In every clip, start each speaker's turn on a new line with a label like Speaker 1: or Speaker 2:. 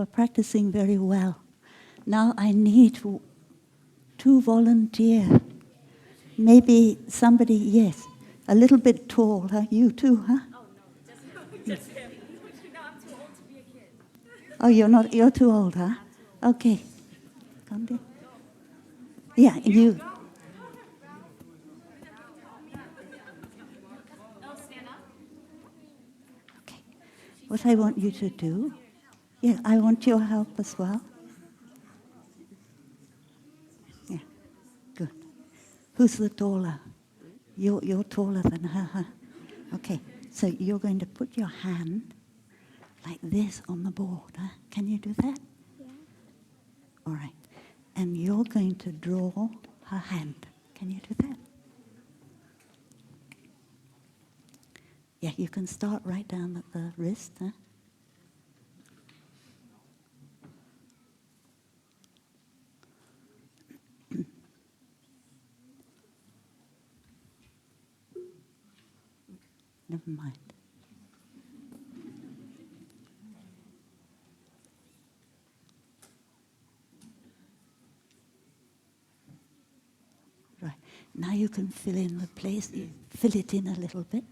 Speaker 1: We're practicing very well. Now I need two volunteers. Maybe somebody, yes, a little bit tall, huh? You too, huh?
Speaker 2: Oh, no, just him. No, I'm too old to be a kid.
Speaker 1: Oh, you're too old, huh? Okay. Come there. Yeah, you.
Speaker 2: Oh, stand up.
Speaker 1: Okay. What I want you to do, yeah, I want your help as well. Yeah, good. Who's the taller? You're taller than her, huh? Okay, so you're going to put your hand like this on the board, huh? Can you do that?
Speaker 3: Yeah.
Speaker 1: All right. And you're going to draw her hand. Can you do that? Yeah, you can start right down at the wrist, huh? Never mind. Right. Now you can fill in the place. You fill it in a little bit.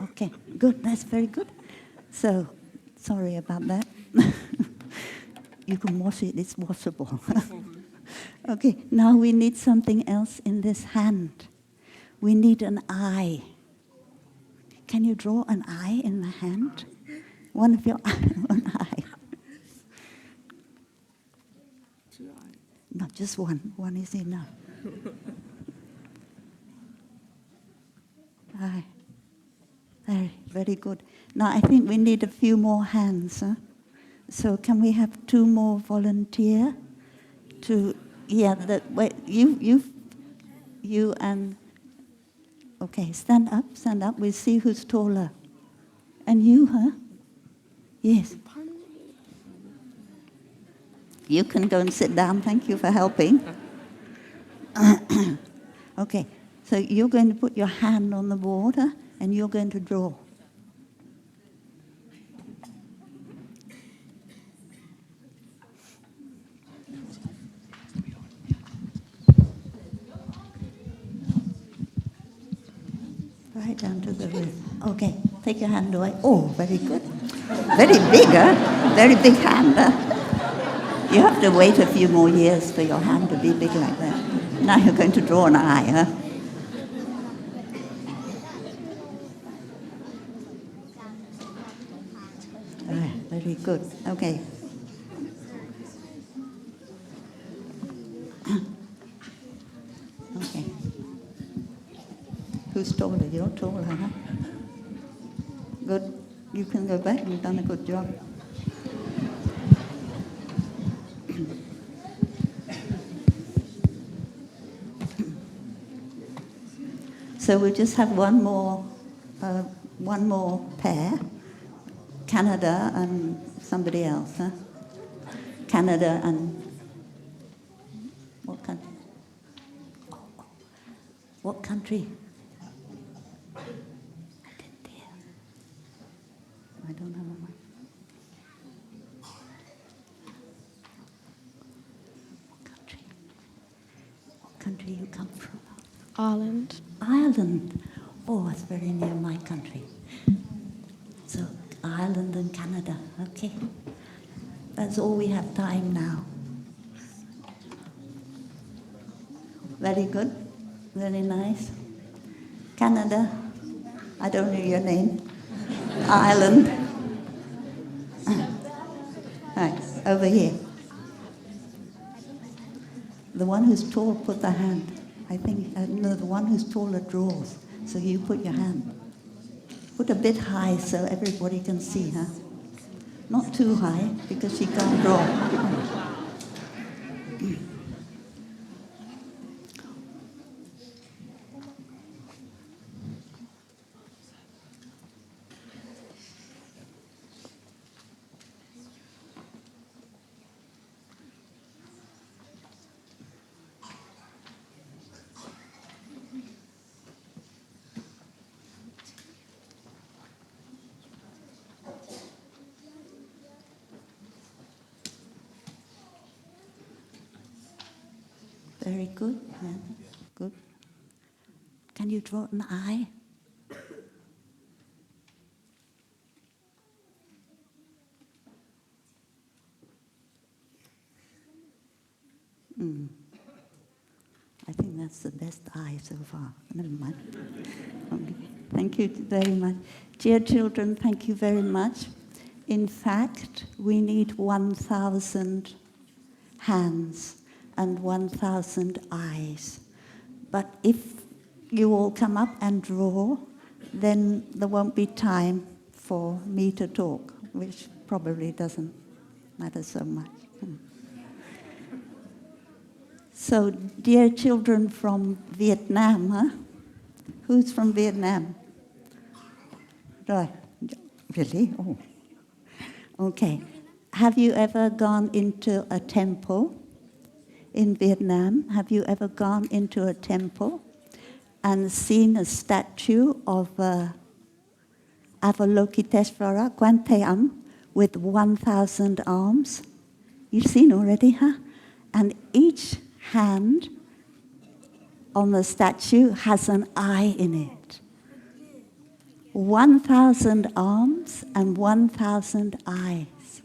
Speaker 1: Okay, good. That's very good. So, sorry about that. You can wash it. It's washable. Okay, now we need something else in this hand. We need an eye. Can you draw an eye in the hand? One of your one eye. Not just one. One is enough. Eye. Very good. Now I think we need a few more hands. Huh? So can we have two more volunteer to? Yeah. Wait. You and. Okay. Stand up. Stand up. We'll see who's taller. And you, huh? Yes. You can go and sit down. Thank you for helping. Okay, so you're going to put your hand on the border and you're going to draw. Right down to the wrist. Okay, take your hand away. Oh, very good. Very big, huh? Very big hand, huh? You have to wait a few more years for your hand to be big like that. Now you're going to draw an eye, huh? Right, very good. Okay. Okay. Who's taller? You're taller, huh? Good. You can go back. You've done a good job. So we'll just have one more pair. Canada and somebody else, huh? Canada and what country? What country? I didn't hear. I don't have a mic. What country? What country you come from?
Speaker 3: Ireland.
Speaker 1: Ireland. Oh, it's very near my country. So Ireland and Canada. Okay. That's all we have time now. Very good. Very nice. Canada. I don't know your name. Ireland. Right, over here. The one who's tall, put the hand. I think, no, the one who's taller draws. So you put your hand. Put a bit high so everybody can see, huh? Not too high, because she can't draw. Very good. Yeah. Good. Can you draw an eye? I think that's the best eye so far. Never mind. Okay. Thank you very much. Dear children, thank you very much. In fact, we need 1,000 hands and 1,000 eyes. But if you all come up and draw, then there won't be time for me to talk, which probably doesn't matter so much. So, dear children from Vietnam, huh? Who's from Vietnam? Right. Really? Oh. Okay. Have you ever gone into a temple in Vietnam? Have you ever gone into a temple and seen a statue of Avalokiteshvara, Quan Thế Âm, with 1,000 arms? You've seen already, huh? And each hand on the statue has an eye in it. 1,000 arms and 1,000 eyes.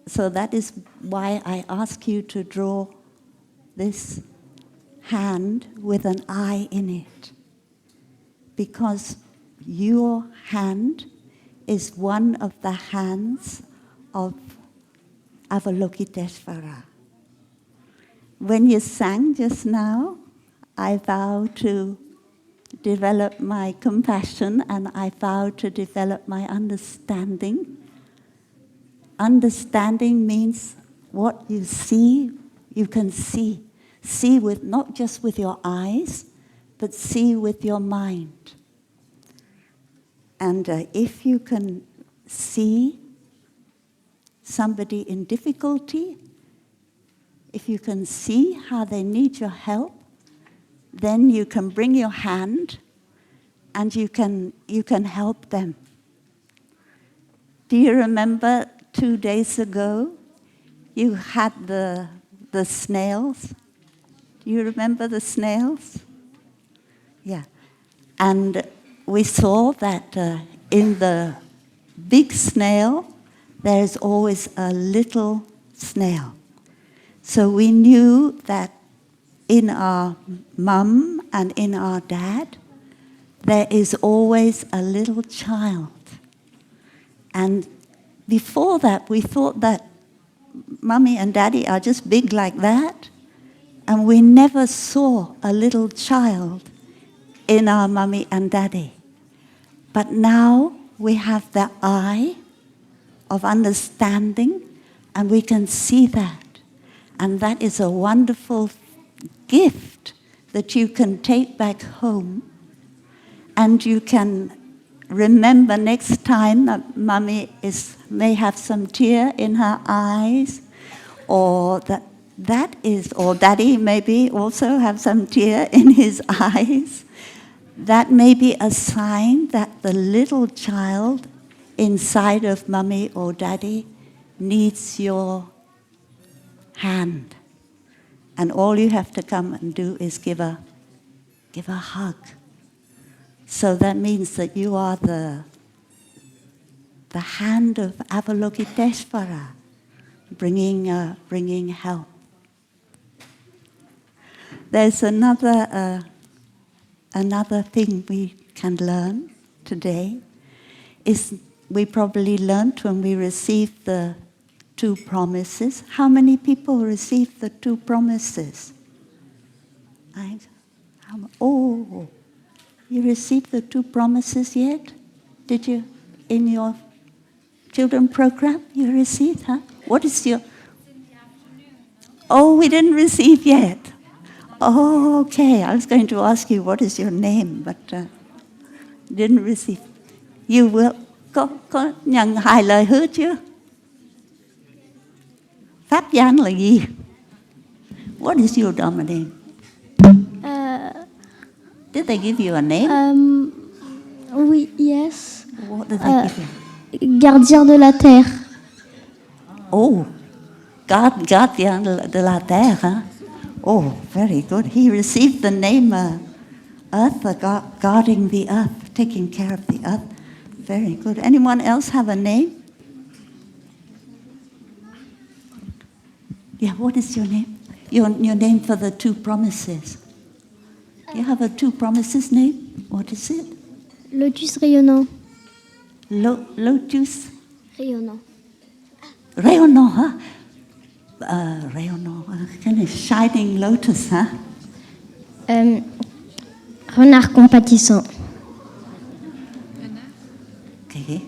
Speaker 1: So that is why I ask you to draw this hand with an eye in it. Because your hand is one of the hands of Avalokiteshvara. When you sang just now, I vow to develop my compassion and I vow to develop my understanding. Understanding means what you see, you can see. See with not just with your eyes, but see with your mind. And if you can see somebody in difficulty, if you can see how they need your help, then you can bring your hand and you can help them. Do you remember 2 days ago you had the snails? Do you remember the snails? Yeah. And we saw that in the big snail there's always a little snail. So we knew that in our mum and in our dad, there is always a little child. And before that, we thought that mummy and daddy are just big like that, and we never saw a little child in our mummy and daddy. But now we have the eye of understanding, and we can see that. And that is a wonderful gift that you can take back home, and you can remember next time that mummy may have some tear in her eyes, or or daddy maybe also have some tear in his eyes. That may be a sign that the little child inside of mummy or daddy needs your hand. And all you have to come and do is give a hug. So that means that you are the hand of Avalokiteshvara, bringing help. There's another thing we can learn today. Is we probably learned when we received the 2 promises. How many people received the 2 promises? Oh, you received the 2 promises yet? Did you? In your children program, you received, huh? What is your... Oh, we didn't receive yet. Oh, okay. I was going to ask you what is your name, but didn't receive. You will. Có nhận 2 lời hứa chưa? Pháp danh là gì? What is your Dharma name? Did they give you a name?
Speaker 3: Oui, yes.
Speaker 1: What did they give you?
Speaker 3: Gardien de la terre.
Speaker 1: Oh, Gardien de la terre. Huh? Oh, very good. He received the name Earth, guarding the earth, taking care of the earth. Very good. Anyone else have a name? Yeah, what is your name? Your name for the two promises. You have a two promises name? What is it?
Speaker 3: Lotus rayonnant.
Speaker 1: Lotus
Speaker 3: Rayonnant.
Speaker 1: rayonnant, huh? Rayonnant, kind of shining lotus, huh?
Speaker 3: Renard compatissant.
Speaker 1: Okay.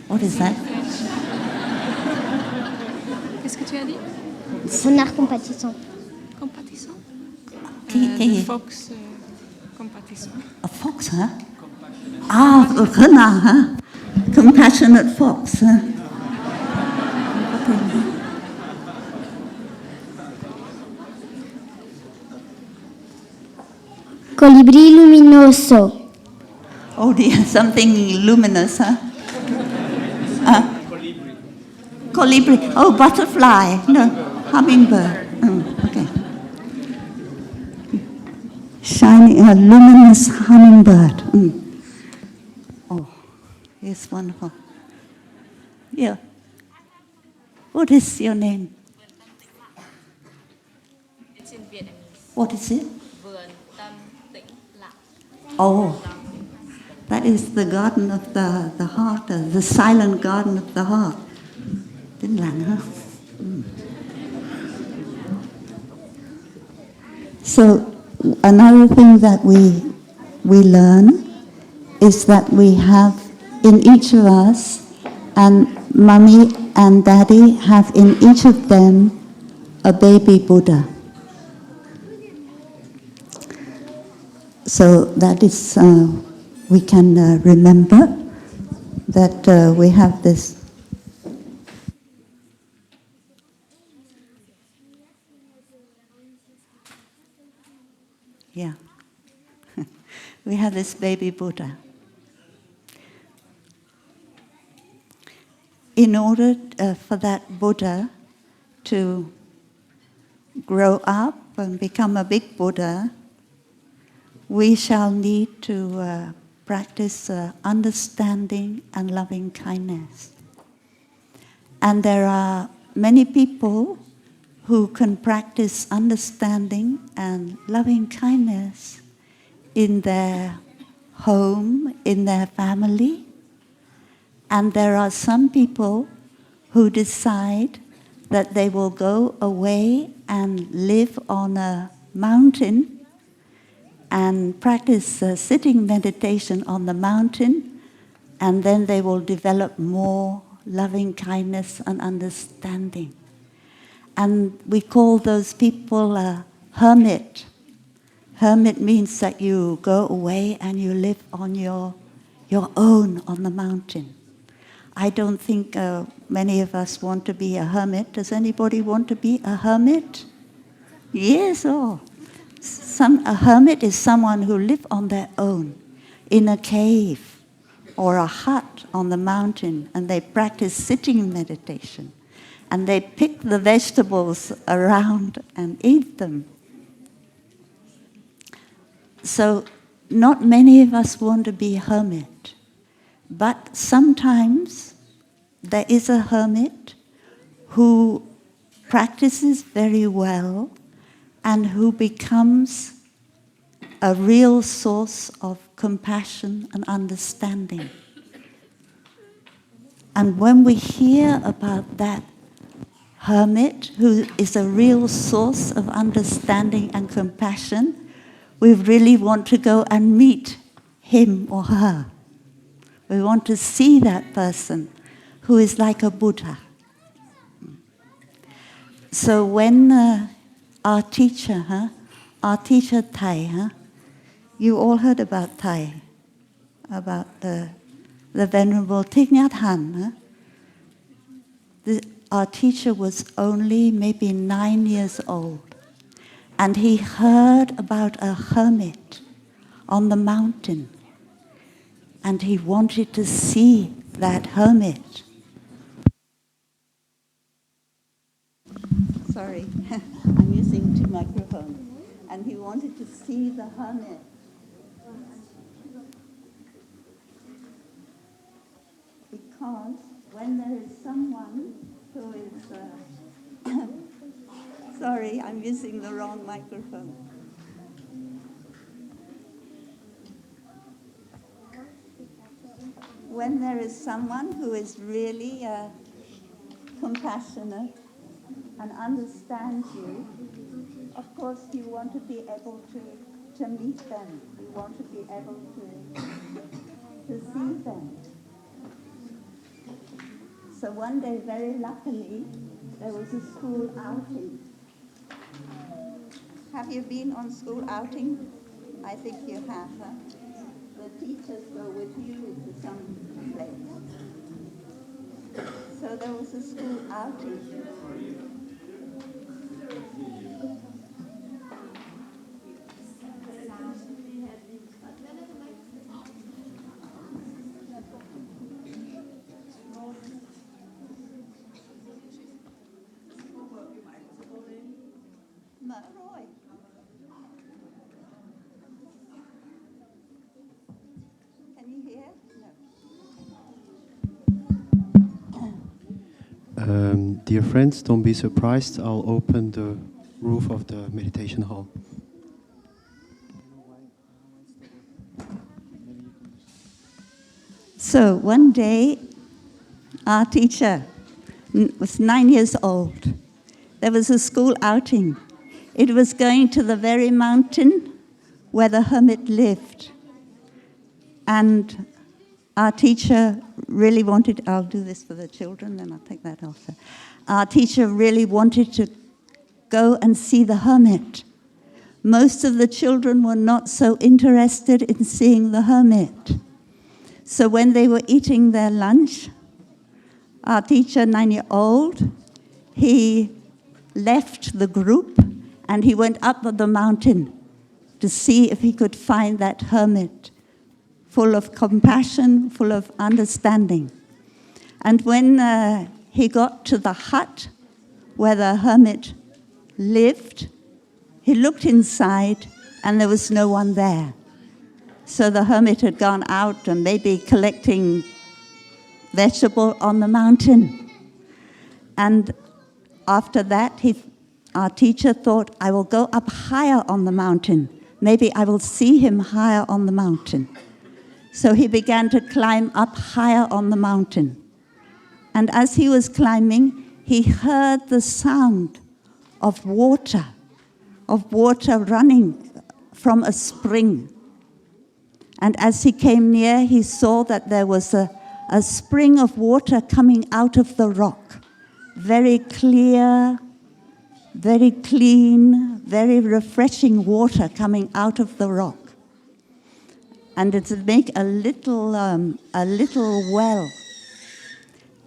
Speaker 1: What is that?
Speaker 2: Qu'est-ce que tu as dit?
Speaker 3: Renard compatissant.
Speaker 2: Compatissant?
Speaker 1: Okay.
Speaker 2: Fox compatissant.
Speaker 1: A fox, huh? Ah, a renard, huh? Compassionate fox, huh?
Speaker 3: Colibri luminoso.
Speaker 1: Oh dear, something luminous, huh? Colibri. Oh, butterfly. No, hummingbird. Okay. Shining, a luminous hummingbird. Oh, it's wonderful. Yeah. What is your name?
Speaker 2: It's in Vietnamese.
Speaker 1: What is it?
Speaker 2: Vườn tâm tĩnh lặng.
Speaker 1: Oh, that is the garden of the heart, the silent garden of the heart. Tĩnh lặng, huh? So another thing that we learn is that we have in each of us, and Mummy and Daddy have in each of them a baby Buddha. So that is, we can remember that we have this. Yeah. We have this baby Buddha. In order for that Buddha to grow up and become a big Buddha, we shall need to practice understanding and loving kindness. And there are many people who can practice understanding and loving kindness in their home, in their family. And there are some people who decide that they will go away and live on a mountain and practice sitting meditation on the mountain, and then they will develop more loving kindness and understanding. And we call those people a hermit. Hermit means that you go away and you live on your own on the mountain. I don't think many of us want to be a hermit. Does anybody want to be a hermit? Yes, oh. A hermit is someone who lives on their own, in a cave or a hut on the mountain, and they practice sitting meditation. And they pick the vegetables around and eat them. So not many of us want to be a hermit. But sometimes there is a hermit who practices very well and who becomes a real source of compassion and understanding. And when we hear about that hermit who is a real source of understanding and compassion, we really want to go and meet him or her. We want to see that person who is like a Buddha. So when our teacher Thai, you all heard about Thai, about the Venerable Thich Nhat Hanh. Our teacher was only maybe 9 years old, and he heard about a hermit on the mountain, and he wanted to see that hermit. Sorry, I'm using two microphones. And he wanted to see the hermit. Because when there is someone who is... sorry, I'm using the wrong microphone. When there is someone who is really compassionate and understands you, of course you want to be able to meet them. You want to be able to see them. So one day, very luckily, there was a school outing. Have you been on school outing? I think you have, huh? The teachers go with you to some place. So there was a school outing. Roy. Can you hear? No.
Speaker 4: Dear friends, don't be surprised. I'll open the roof of the meditation hall.
Speaker 1: So one day, our teacher was 9 years old. There was a school outing. It was going to the very mountain where the hermit lived. And our teacher really wanted, I'll do this for the children, then I'll take that after. Our teacher really wanted to go and see the hermit. Most of the children were not so interested in seeing the hermit. So when they were eating their lunch, our teacher, 9-year-old, he left the group and he went up the mountain to see if he could find that hermit, full of compassion, full of understanding. And when he got to the hut where the hermit lived, he looked inside and there was no one there. So the hermit had gone out and maybe collecting vegetable on the mountain. And after that, our teacher thought, I will go up higher on the mountain. Maybe I will see him higher on the mountain. So he began to climb up higher on the mountain. And as he was climbing, he heard the sound of water running from a spring. And as he came near, he saw that there was a spring of water coming out of the rock. Very clear, very clean, very refreshing water coming out of the rock. And it would make a little well.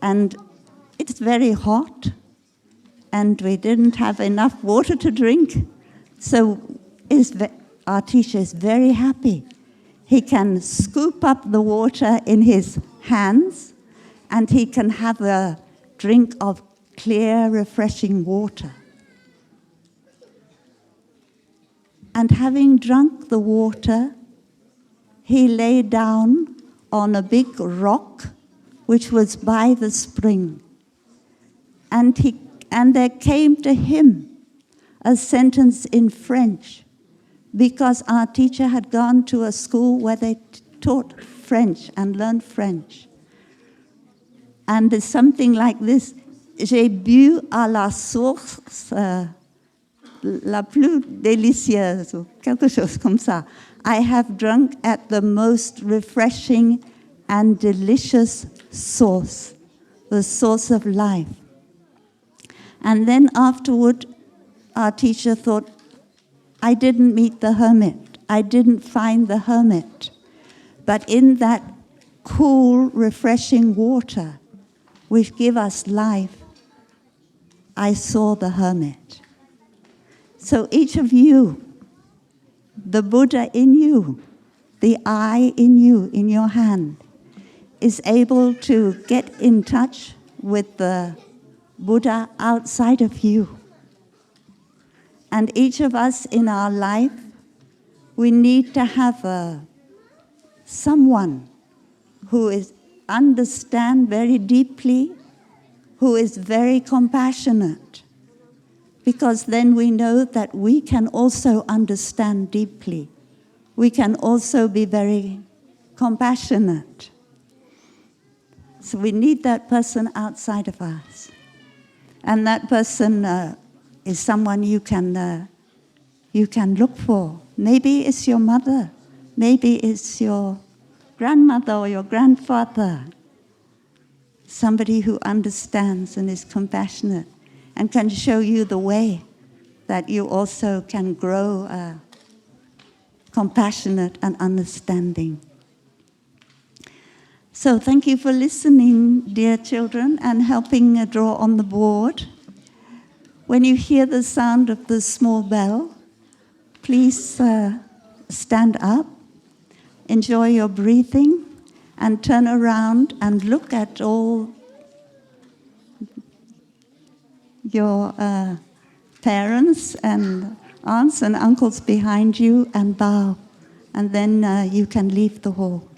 Speaker 1: And it's very hot, and we didn't have enough water to drink. So our teacher is very happy. He can scoop up the water in his hands, and he can have a drink of clear, refreshing water. And having drunk the water, he lay down on a big rock which was by the spring. And there came to him a sentence in French, because our teacher had gone to a school where they taught French and learned French. And it's something like this: J'ai bu à la source la plus délicieuse, ou quelque chose comme ça. I have drunk at the most refreshing and delicious source, the source of life. And then afterward, our teacher thought, I didn't meet the hermit. I didn't find the hermit. But in that cool, refreshing water, which give us life, I saw the hermit. So each of you, the Buddha in you, the I in you, in your hand, is able to get in touch with the Buddha outside of you. And each of us in our life, we need to have someone who understands very deeply, who is very compassionate, because then we know that we can also understand deeply. We can also be very compassionate. So we need that person outside of us. And that person is someone you can look for. Maybe it's your mother. Maybe it's your grandmother or your grandfather. Somebody who understands and is compassionate and can show you the way that you also can grow compassionate and understanding. So thank you for listening, dear children, and helping draw on the board. When you hear the sound of the small bell, please stand up, enjoy your breathing, and turn around and look at all your parents and aunts and uncles behind you and bow. And then you can leave the hall.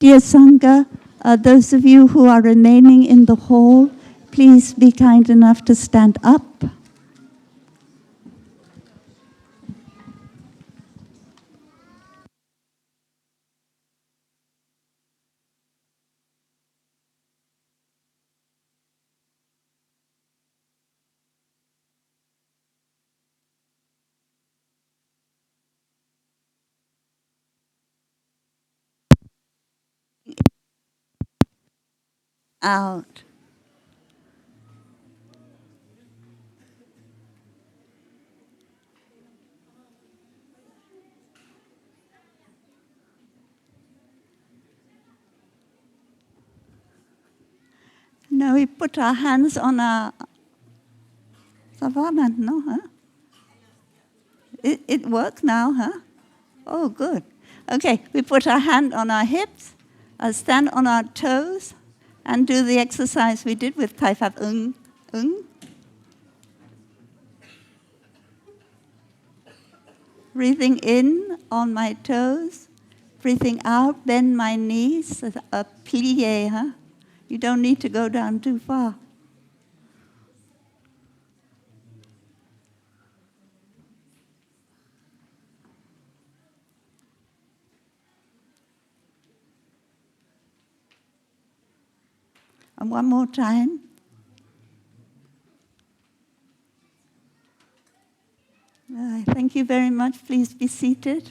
Speaker 1: Dear Sangha, those of you who are remaining in the hall, please be kind enough to stand up. Out. Now we put our hands on our savannah, no, huh? It works now, huh? Oh, good. Okay, we put our hand on our hips, stand on our toes, and do the exercise we did with Tai Fap Ung. Breathing in on my toes, breathing out, bend my knees, a plie, huh? You don't need to go down too far. And one more time. Thank you very much. Please be seated.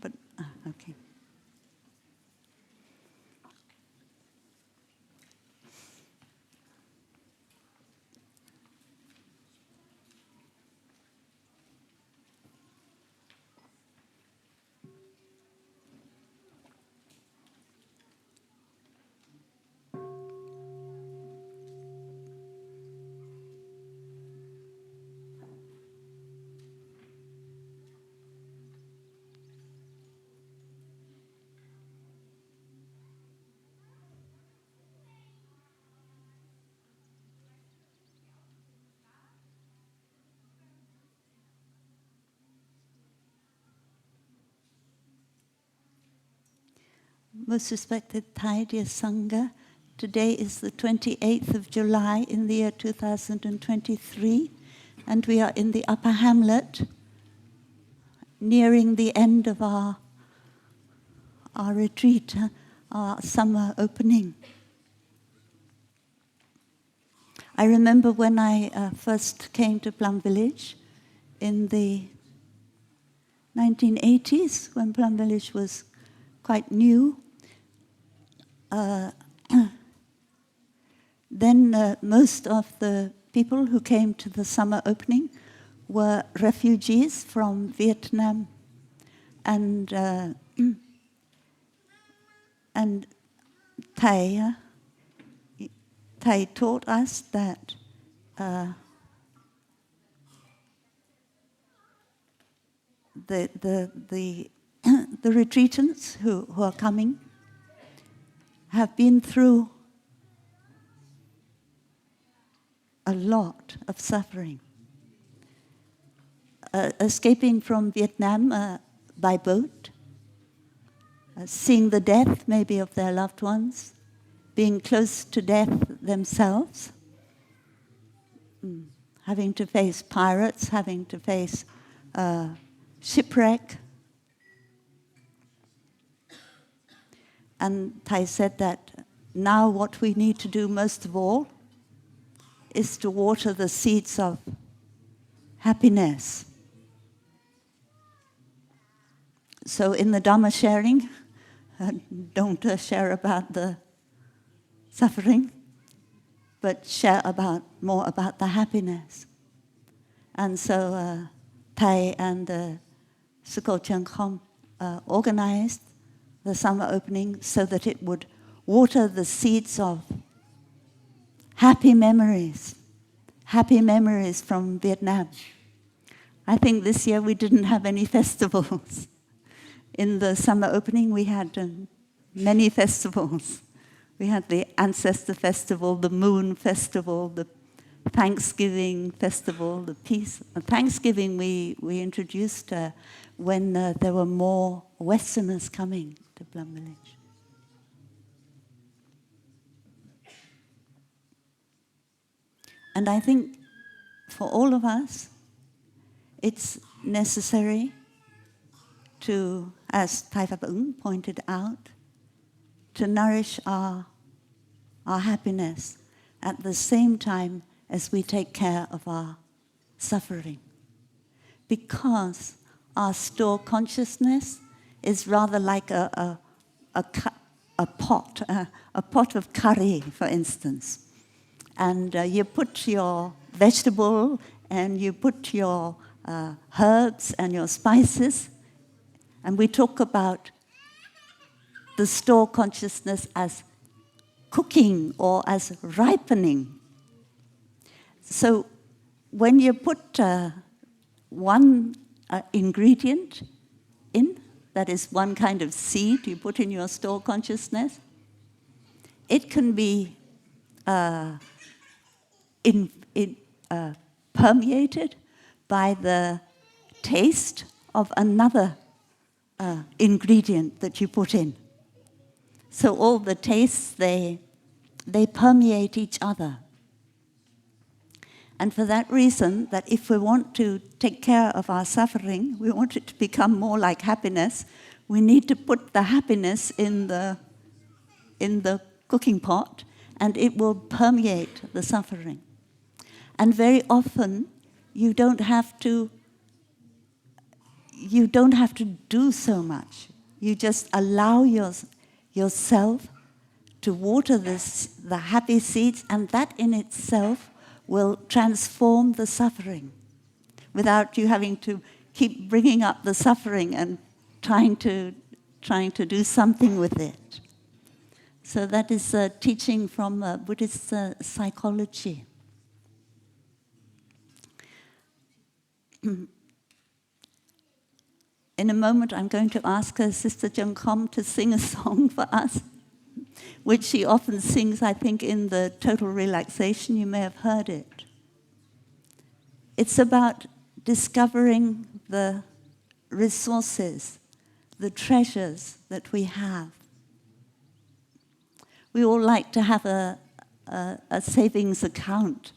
Speaker 1: But, okay. Most respected Thai dear Sangha, today is the 28th of July in the year 2023, and we are in the Upper Hamlet, nearing the end of our retreat, our summer opening. I remember when I first came to Plum Village in the 1980s, when Plum Village was quite new. Then most of the people who came to the summer opening were refugees from Vietnam, and Thai taught us that the retreatants who are coming have been through a lot of suffering. Escaping from Vietnam by boat, seeing the death maybe of their loved ones, being close to death themselves, having to face pirates, having to face shipwreck. And Thai said that now what we need to do most of all is to water the seeds of happiness. So in the Dharma sharing, don't share about the suffering, but share more about the happiness. And so Thai and Sukho Chang Khom organized the summer opening so that it would water the seeds of happy memories from Vietnam. I think this year we didn't have any festivals. In the summer opening we had many festivals. We had the Ancestor Festival, the Moon Festival, the Thanksgiving Festival, the Peace. Thanksgiving we introduced when there were more Westerners coming to Plum Village. And I think for all of us, it's necessary to, as Thai Phap Ung pointed out, to nourish our happiness at the same time as we take care of our suffering. Because our store consciousness is rather like a pot of curry, for instance. And you put your vegetable and you put your herbs and your spices, and we talk about the store consciousness as cooking or as ripening. So when you put one ingredient in, that is one kind of seed you put in your store consciousness, it can be permeated by the taste of another ingredient that you put in. So all the tastes, they permeate each other. And for that reason, that if we want to take care of our suffering, we want it to become more like happiness, we need to put the happiness in the cooking pot, and it will permeate the suffering. And very often, you don't have to do so much. You just allow yourself to water the happy seeds, and that in itself will transform the suffering without you having to keep bringing up the suffering and trying to do something with it. So that is a teaching from Buddhist psychology. In a moment, I'm going to ask Sister Jungkom to sing a song for us, which she often sings, I think, in the total relaxation. You may have heard it. It's about discovering the resources, the treasures that we have. We all like to have a savings account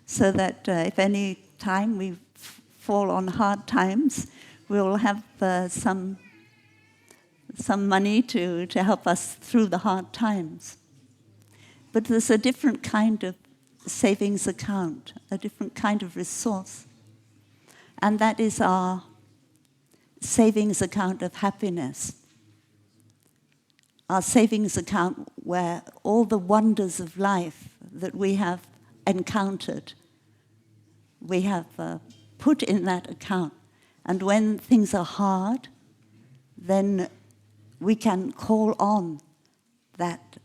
Speaker 1: so that if any time we fall on hard times, we'll have some money to help us through the hard times. But there's a different kind of savings account, a different kind of resource. And that is our savings account of happiness. Our savings account where all the wonders of life that we have encountered, we have put in that account. And when things are hard, then we can call on that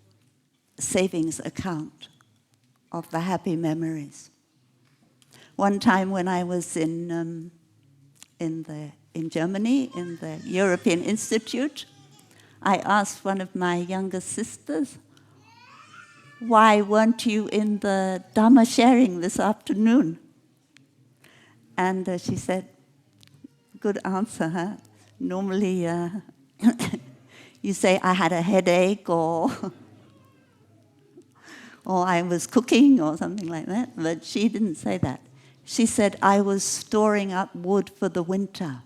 Speaker 1: savings account of the happy memories. One time when I was in Germany, in the European Institute, I asked one of my younger sisters, "Why weren't you in the Dharma sharing this afternoon?" And she said, "Good answer, huh? Normally you say I had a headache or I was cooking or something like that," but she didn't say that. She said, "I was storing up wood for the winter."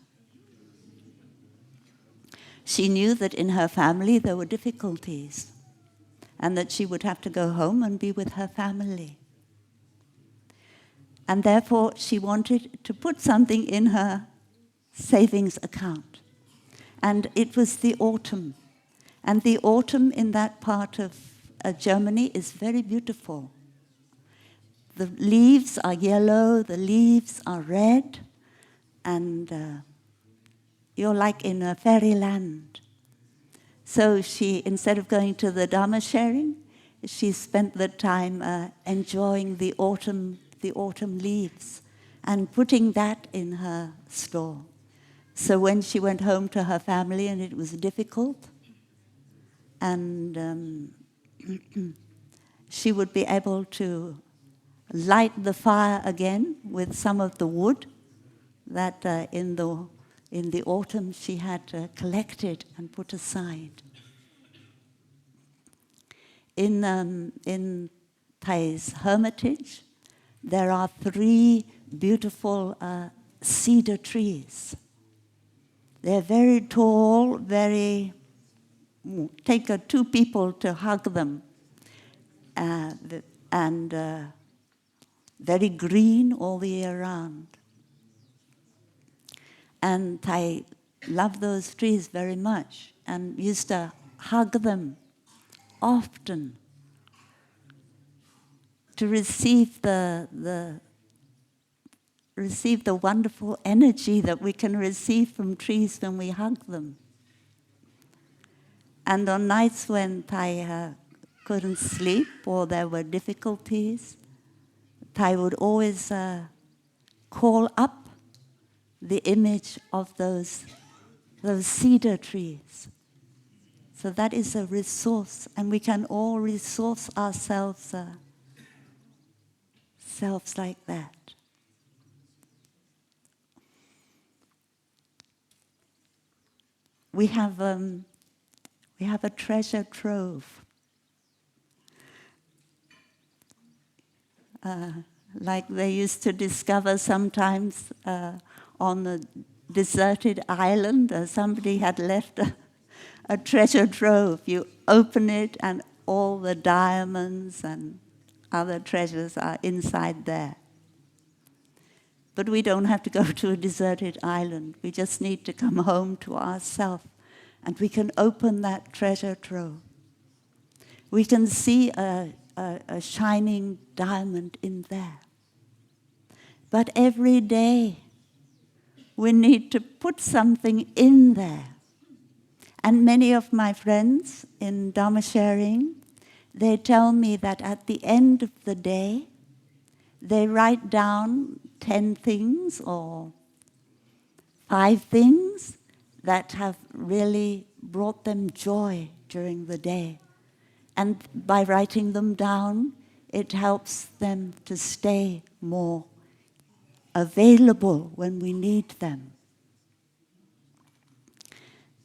Speaker 1: She knew that in her family there were difficulties and that she would have to go home and be with her family. And therefore, she wanted to put something in her savings account. And it was the autumn. And the autumn in that part of Germany is very beautiful. The leaves are yellow, the leaves are red, and you're like in a fairyland. So she, instead of going to the Dharma sharing, she spent the time enjoying the autumn leaves and putting that in her store. So when she went home to her family and it was difficult, and she would be able to light the fire again with some of the wood that in the autumn she had collected and put aside. In Thay's hermitage, there are 3 beautiful cedar trees. They're very tall, take 2 people to hug them, and very green all the year round. And I love those trees very much and used to hug them often to receive the receive the wonderful energy that we can receive from trees when we hug them. And on nights when Thai couldn't sleep or there were difficulties, Thai would always call up the image of those cedar trees. So that is a resource, and we can all resource ourselves selves like that. We have a treasure trove. Like they used to discover sometimes on a deserted island, somebody had left a treasure trove. You open it and all the diamonds and other treasures are inside there. But we don't have to go to a deserted island. We just need to come home to ourselves and we can open that treasure trove. We can see a shining diamond in there. But every day we need to put something in there. And many of my friends in Dharma sharing, they tell me that at the end of the day, they write down 10 things or 5 things that have really brought them joy during the day. And by writing them down, it helps them to stay more available when we need them.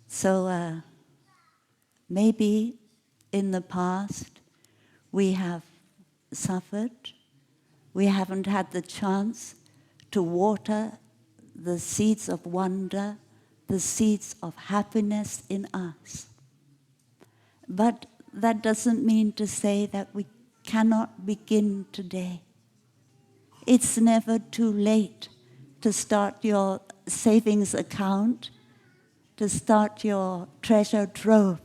Speaker 1: So maybe in the past we have suffered, we haven't had the chance to water the seeds of wonder, the seeds of happiness in us. But that doesn't mean to say that we cannot begin today. It's never too late to start your savings account, to start your treasure trove,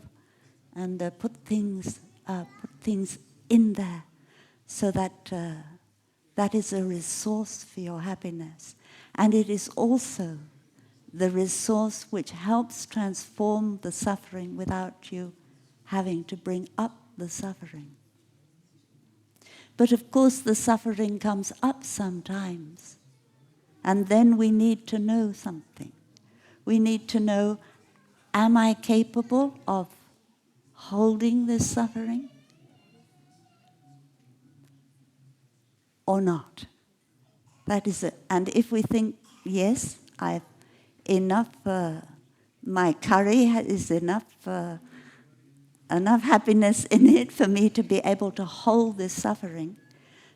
Speaker 1: and put things in there, so that that is a resource for your happiness, and it is also the resource which helps transform the suffering without you having to bring up the suffering. But of course, the suffering comes up sometimes, and then we need to know something. We need to know, am I capable of holding this suffering or not? That is it. And if we think, yes, I've enough, my curry is enough happiness in it for me to be able to hold this suffering,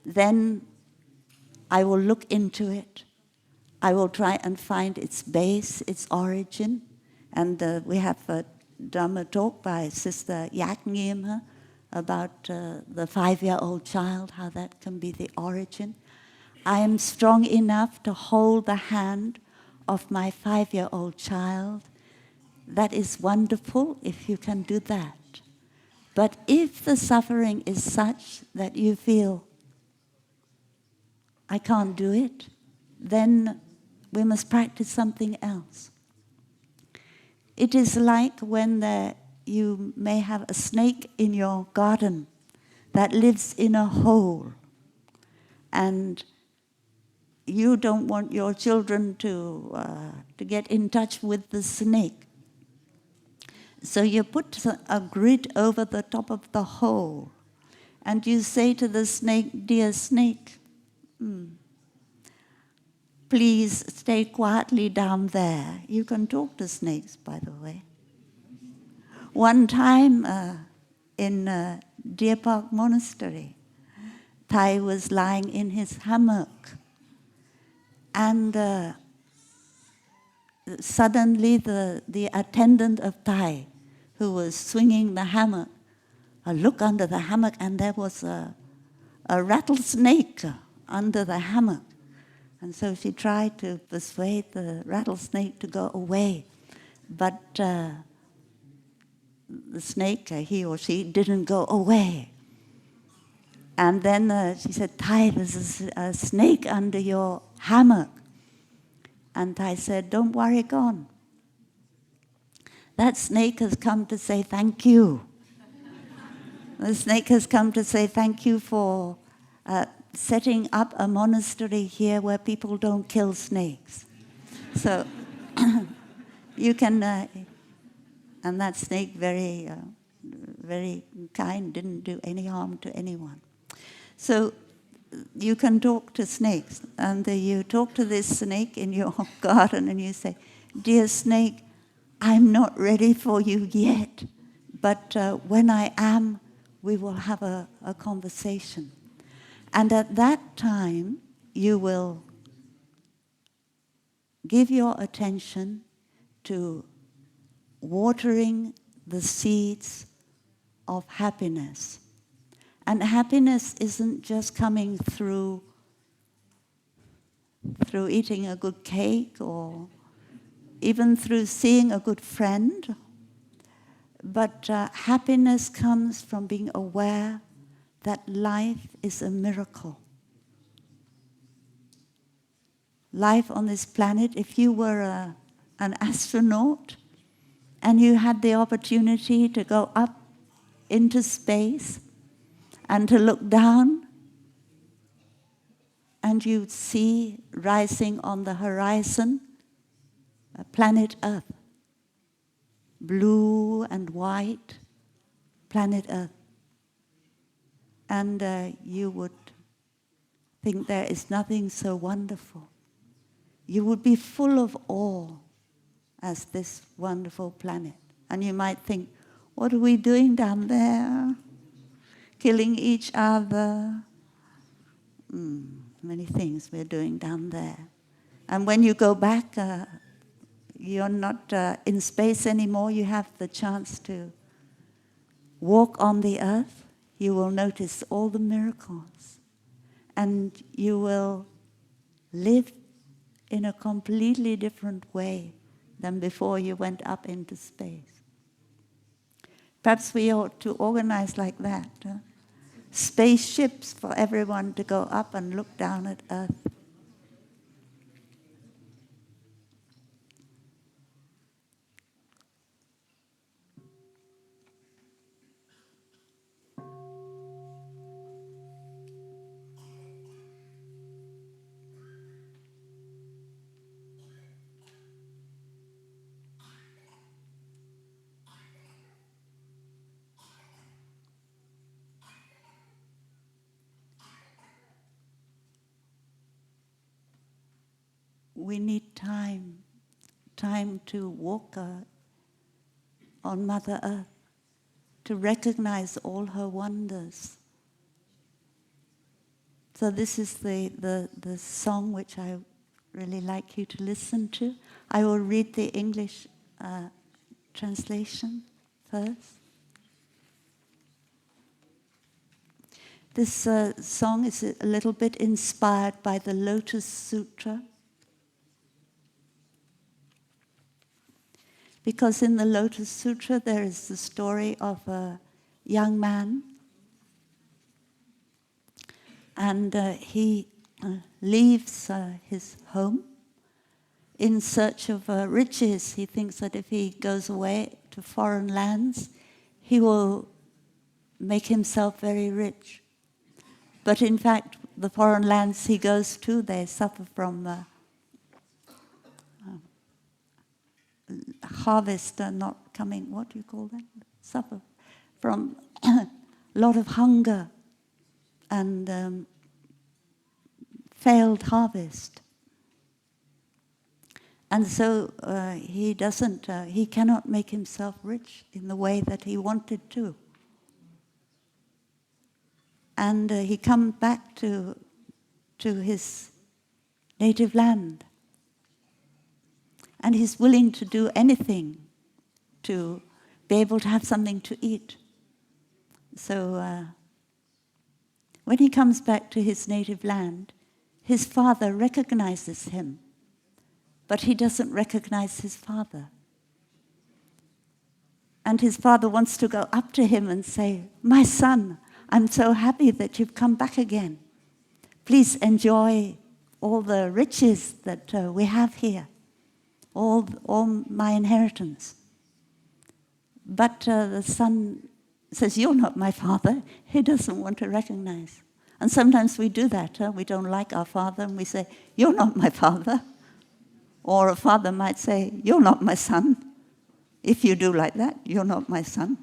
Speaker 1: then I will look into it. I will try and find its base, its origin. And we have a Dharma talk by Sister Yak Ngiem about the 5-year-old child, how that can be the origin. I am strong enough to hold the hand of my 5-year-old child. That is wonderful if you can do that. But if the suffering is such that you feel, I can't do it, then we must practice something else. It is like when you may have a snake in your garden that lives in a hole, and you don't want your children to get in touch with the snake. So you put a grid over the top of the hole, and you say to the snake, dear snake, please stay quietly down there. You can talk to snakes, by the way. One time in Deer Park Monastery, Thai was lying in his hammock, and suddenly the attendant of Thai, who was swinging the hammock, looked under the hammock, and there was a rattlesnake under the hammock. And so she tried to persuade the rattlesnake to go away. But the snake, he or she, didn't go away. And then she said, Thai, there's a snake under your hammock. And I said, don't worry, gone. That snake has come to say thank you. The snake has come to say thank you for setting up a monastery here where people don't kill snakes. So you can, and that snake very kind, didn't do any harm to anyone. So you can talk to snakes, and you talk to this snake in your garden and you say, dear snake, I'm not ready for you yet, but when I am, we will have a conversation. And at that time, you will give your attention to watering the seeds of happiness. And happiness isn't just coming through eating a good cake or even through seeing a good friend, but happiness comes from being aware that life is a miracle. Life on this planet, if you were an astronaut and you had the opportunity to go up into space and to look down, and you'd see rising on the horizon planet Earth, blue and white, planet Earth. And you would think there is nothing so wonderful. You would be full of awe as this wonderful planet. And you might think, what are we doing down there? Killing each other. Many things we're doing down there. And when you go back, you're not in space anymore. You have the chance to walk on the earth. You will notice all the miracles. And you will live in a completely different way than before you went up into space. Perhaps we ought to organize like that. Spaceships for everyone to go up and look down at Earth. We need time to walk on Mother Earth, to recognize all her wonders. So this is the song which I really like you to listen to. I will read the English translation first. This song is a little bit inspired by the Lotus Sutra. Because in the Lotus Sutra there is the story of a young man, and he leaves his home in search of riches. He thinks that if he goes away to foreign lands, he will make himself very rich. But in fact, the foreign lands he goes to, they suffer from harvest not coming, what do you call that? Suffer from a lot of hunger and failed harvest. And so he cannot make himself rich in the way that he wanted to. And he comes back to his native land. And he's willing to do anything to be able to have something to eat. So when he comes back to his native land, his father recognizes him, but he doesn't recognize his father. And his father wants to go up to him and say, "My son, I'm so happy that you've come back again. Please enjoy all the riches that we have here, all my inheritance. But the son says, you're not my father. He doesn't want to recognize. And sometimes we do that. We don't like our father and we say, you're not my father. Or a father might say, you're not my son. If you do like that, you're not my son.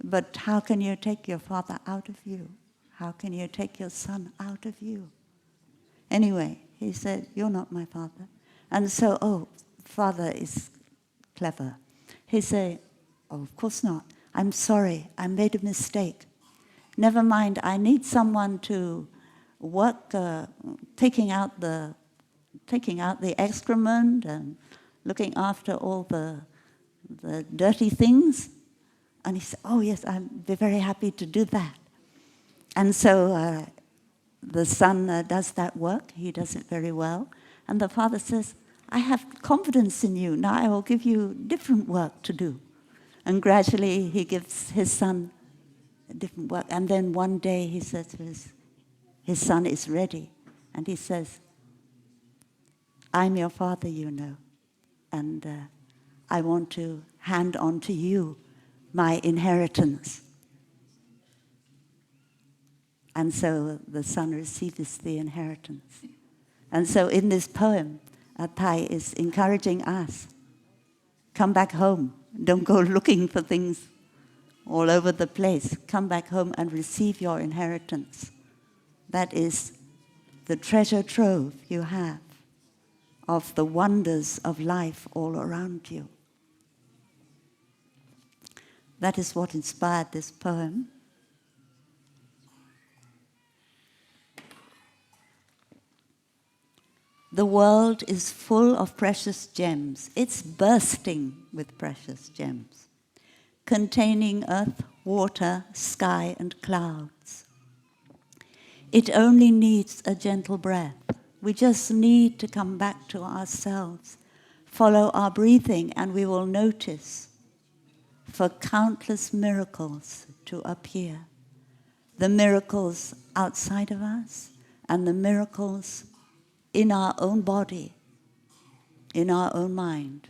Speaker 1: But how can you take your father out of you? How can you take your son out of you? Anyway, he said, you're not my father. And so, father is clever. He said, of course not. I'm sorry, I made a mistake. Never mind, I need someone to work taking out the excrement and looking after all the dirty things. And he said, oh yes, I'd be very happy to do that. And so the son does that work. He does it very well. And the father says, I have confidence in you. Now I will give you different work to do. And gradually he gives his son different work. And then one day he says to his son is ready. And he says, I'm your father, you know. And I want to hand on to you my inheritance. And so the son receives the inheritance. And so in this poem, Thai is encouraging us, come back home. Don't go looking for things all over the place. Come back home and receive your inheritance. That is the treasure trove you have of the wonders of life all around you. That is what inspired this poem. The world is full of precious gems. It's bursting with precious gems, containing earth, water, sky, and clouds. It only needs a gentle breath. We just need to come back to ourselves, follow our breathing, and we will notice for countless miracles to appear. The miracles outside of us and the miracles in our own body, in our own mind.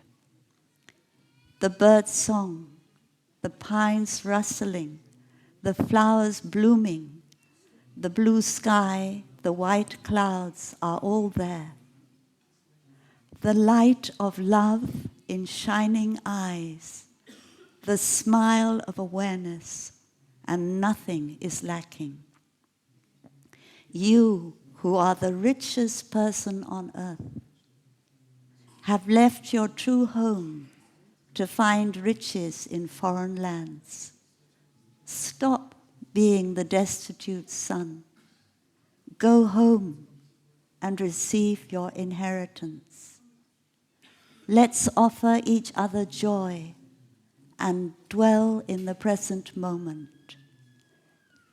Speaker 1: The bird's song, the pines rustling, the flowers blooming, the blue sky, the white clouds are all there. The light of love in shining eyes, the smile of awareness, and nothing is lacking. You, who are the richest person on earth, have left your true home to find riches in foreign lands. Stop being the destitute son. Go home and receive your inheritance. Let's offer each other joy and dwell in the present moment.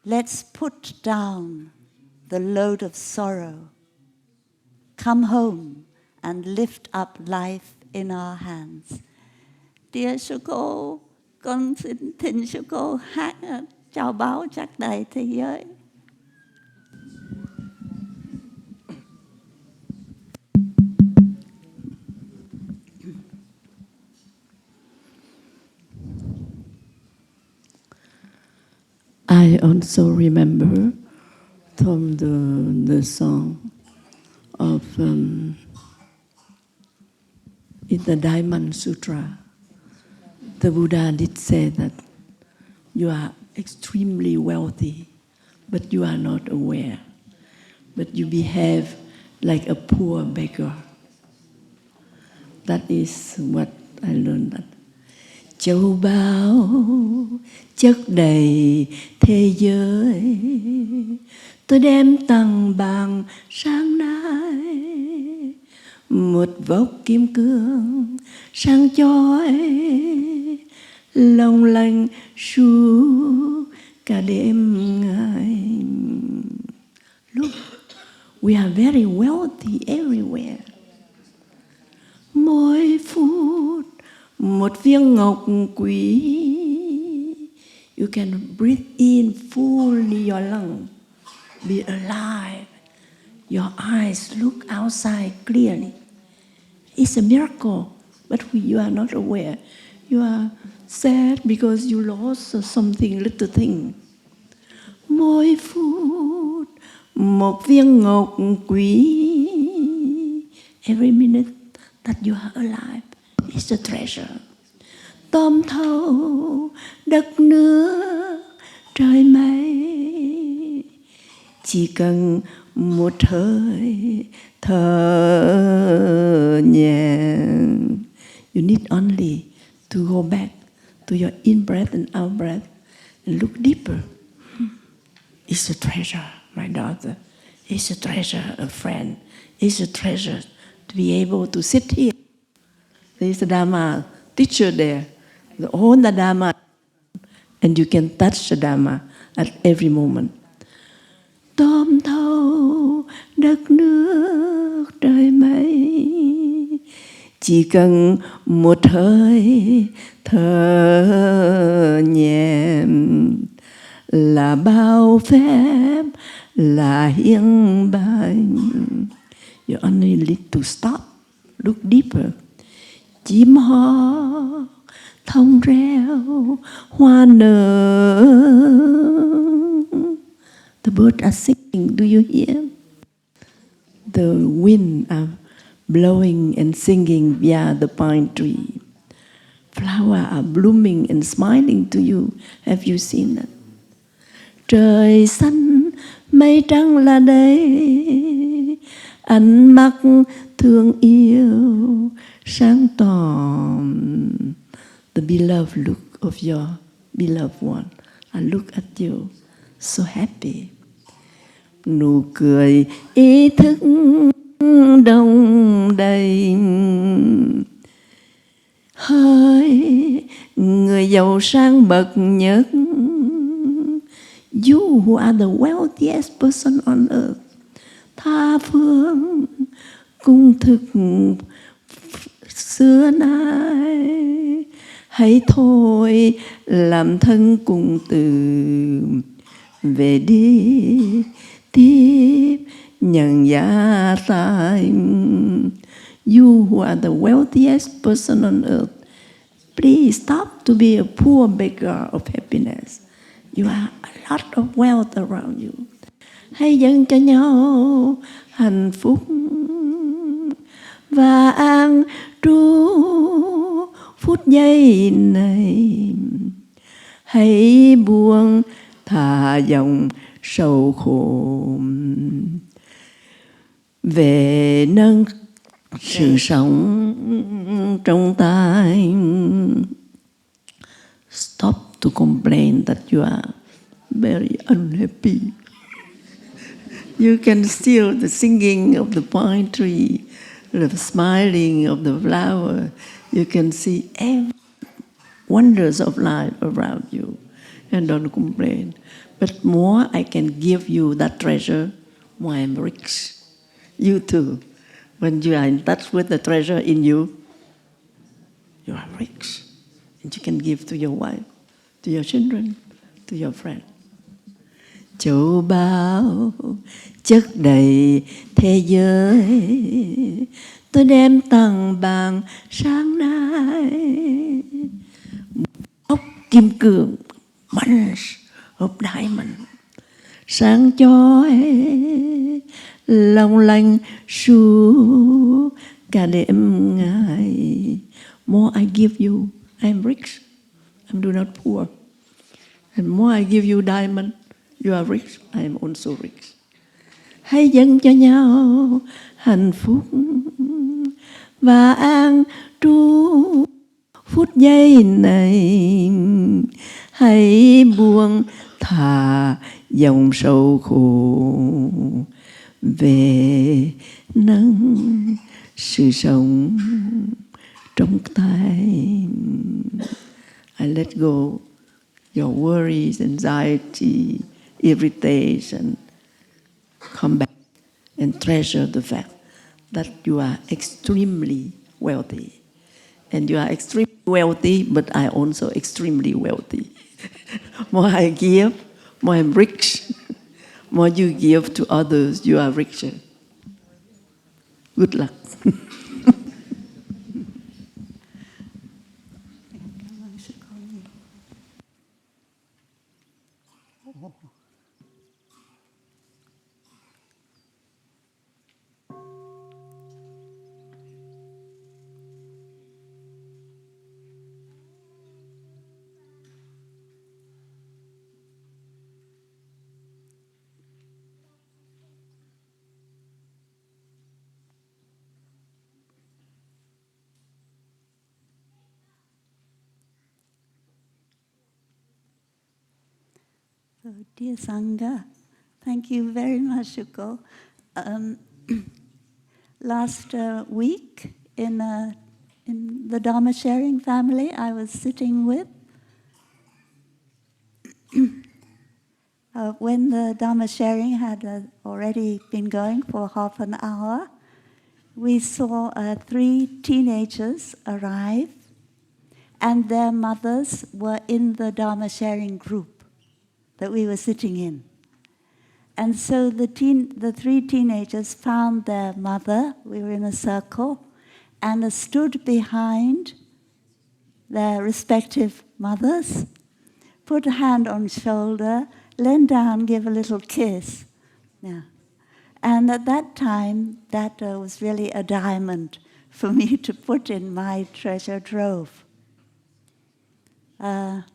Speaker 1: Let's put down the load of sorrow. Come home and lift up life in our hands. Dear Shoko, con xin thỉnh Shoko hát chào báo trắc đầy thế giới.
Speaker 5: I also remember from the song of in the Diamond Sutra, the Buddha did say that you are extremely wealthy, but you are not aware. But you behave like a poor beggar. That is what I learned. That châu báu chất đầy thế giới, tôi đem tặng bằng sáng nay một vốc kim cương sáng chói long lanh suốt cả đêm ngày. Look, we are very wealthy everywhere. Mỗi phút một viên ngọc quý. You can breathe in fully your lung, be alive, Your eyes look outside clearly. It's a miracle, but you are not aware. You are sad because you lost something, little thing. Mỗi phút một viên ngọc quý. Every minute that you are alive is a treasure. Tóm thâu đất nước trời mây, chỉ cần một hơi thở nhẹ. You need only to go back to your in breath and out breath and look deeper. It's a treasure, my daughter. It's a treasure, a friend. It's a treasure to be able to sit here. There is a Dharma teacher there. The whole Dharma, and you can touch the Dharma at every moment. Tóm thâu đất nước trời mây, chỉ cần một hơi thở nhẹ là bao phép là hiến bành. You only need to stop, look deeper. Chim hót thông reo hoa nở. The birds are singing. Do you hear? The wind are blowing and singing via the pine tree. Flowers are blooming and smiling to you. Have you seen that? Trời xanh mây trắng là đây, ánh mắt thương yêu sáng tỏ. The beloved look of your beloved one. I look at you, so happy. Nụ cười ý thức đông đầy. Hỡi người giàu sang bậc nhất, you who are the wealthiest person on earth, tha phương cung thực xưa nay, hãy thôi làm thân cùng từ, về đi tiếp nhận gia tài. You who are the wealthiest person on earth, please stop to be a poor beggar of happiness. You have a lot of wealth around you. Hãy dâng cho nhau hạnh phúc và an trú phút giây này. Hãy buông thả dòng sầu khổ, về nâng sự sống trong tay. Stop to complain that you are very unhappy. You can feel the singing of the pine tree, the smiling of the flower. You can see every wonders of life around you, and don't complain. But more I can give you that treasure, more I'm rich. You too. When you are in touch with the treasure in you, you are rich. And you can give to your wife, to your children, to your friend. Châu báu chất đầy thế giới, tôi đem tặng bạn sáng nay. Ốc kim cương, bunch of diamond, sáng chói long lanh suốt cả đêm ngày. More I give you, I'm rich. I do not poor. And more I give you diamond, you are rich, I am also rich. Hãy dâng cho nhau hạnh phúc và an trú phút giây này. Hãy buông thả dòng sầu khổ, về nâng sự sống trong tay. I let go your worries, anxiety, irritation. Come back and treasure the fact that you are extremely wealthy. And you are extremely wealthy, but I also extremely wealthy. More I give, more I'm rich. More you give to others, you are richer. Good luck.
Speaker 1: So, dear Sangha, thank you very much, Shuko. Last week in the Dharma sharing family I was sitting with, when the Dharma sharing had already been going for half an hour, we saw 3 teenagers arrive, and their mothers were in the Dharma sharing group that we were sitting in. And so the 3 teenagers found their mother. We were in a circle, and stood behind their respective mothers, put a hand on shoulder, lean down, give a little kiss. Yeah. And at that time, that was really a diamond for me to put in my treasure trove. And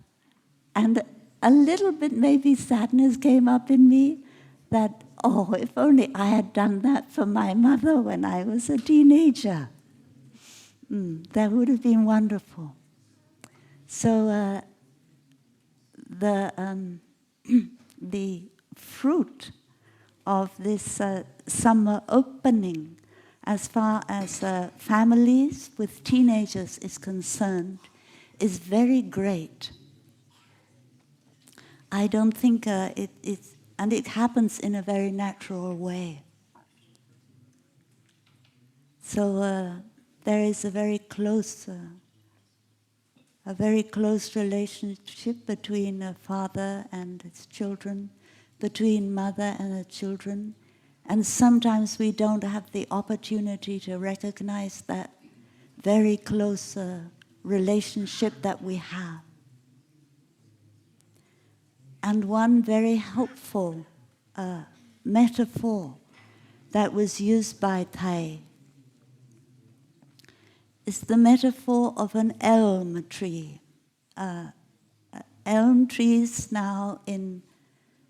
Speaker 1: a little bit maybe sadness came up in me that, oh, if only I had done that for my mother when I was a teenager. That would have been wonderful. So the fruit of this summer opening as far as families with teenagers is concerned is very great. I don't think and it happens in a very natural way. So there is a very close relationship between a father and his children, between mother and her children, and sometimes we don't have the opportunity to recognize that very close relationship that we have. And one very helpful metaphor that was used by Thai is the metaphor of an elm tree. Elm trees now in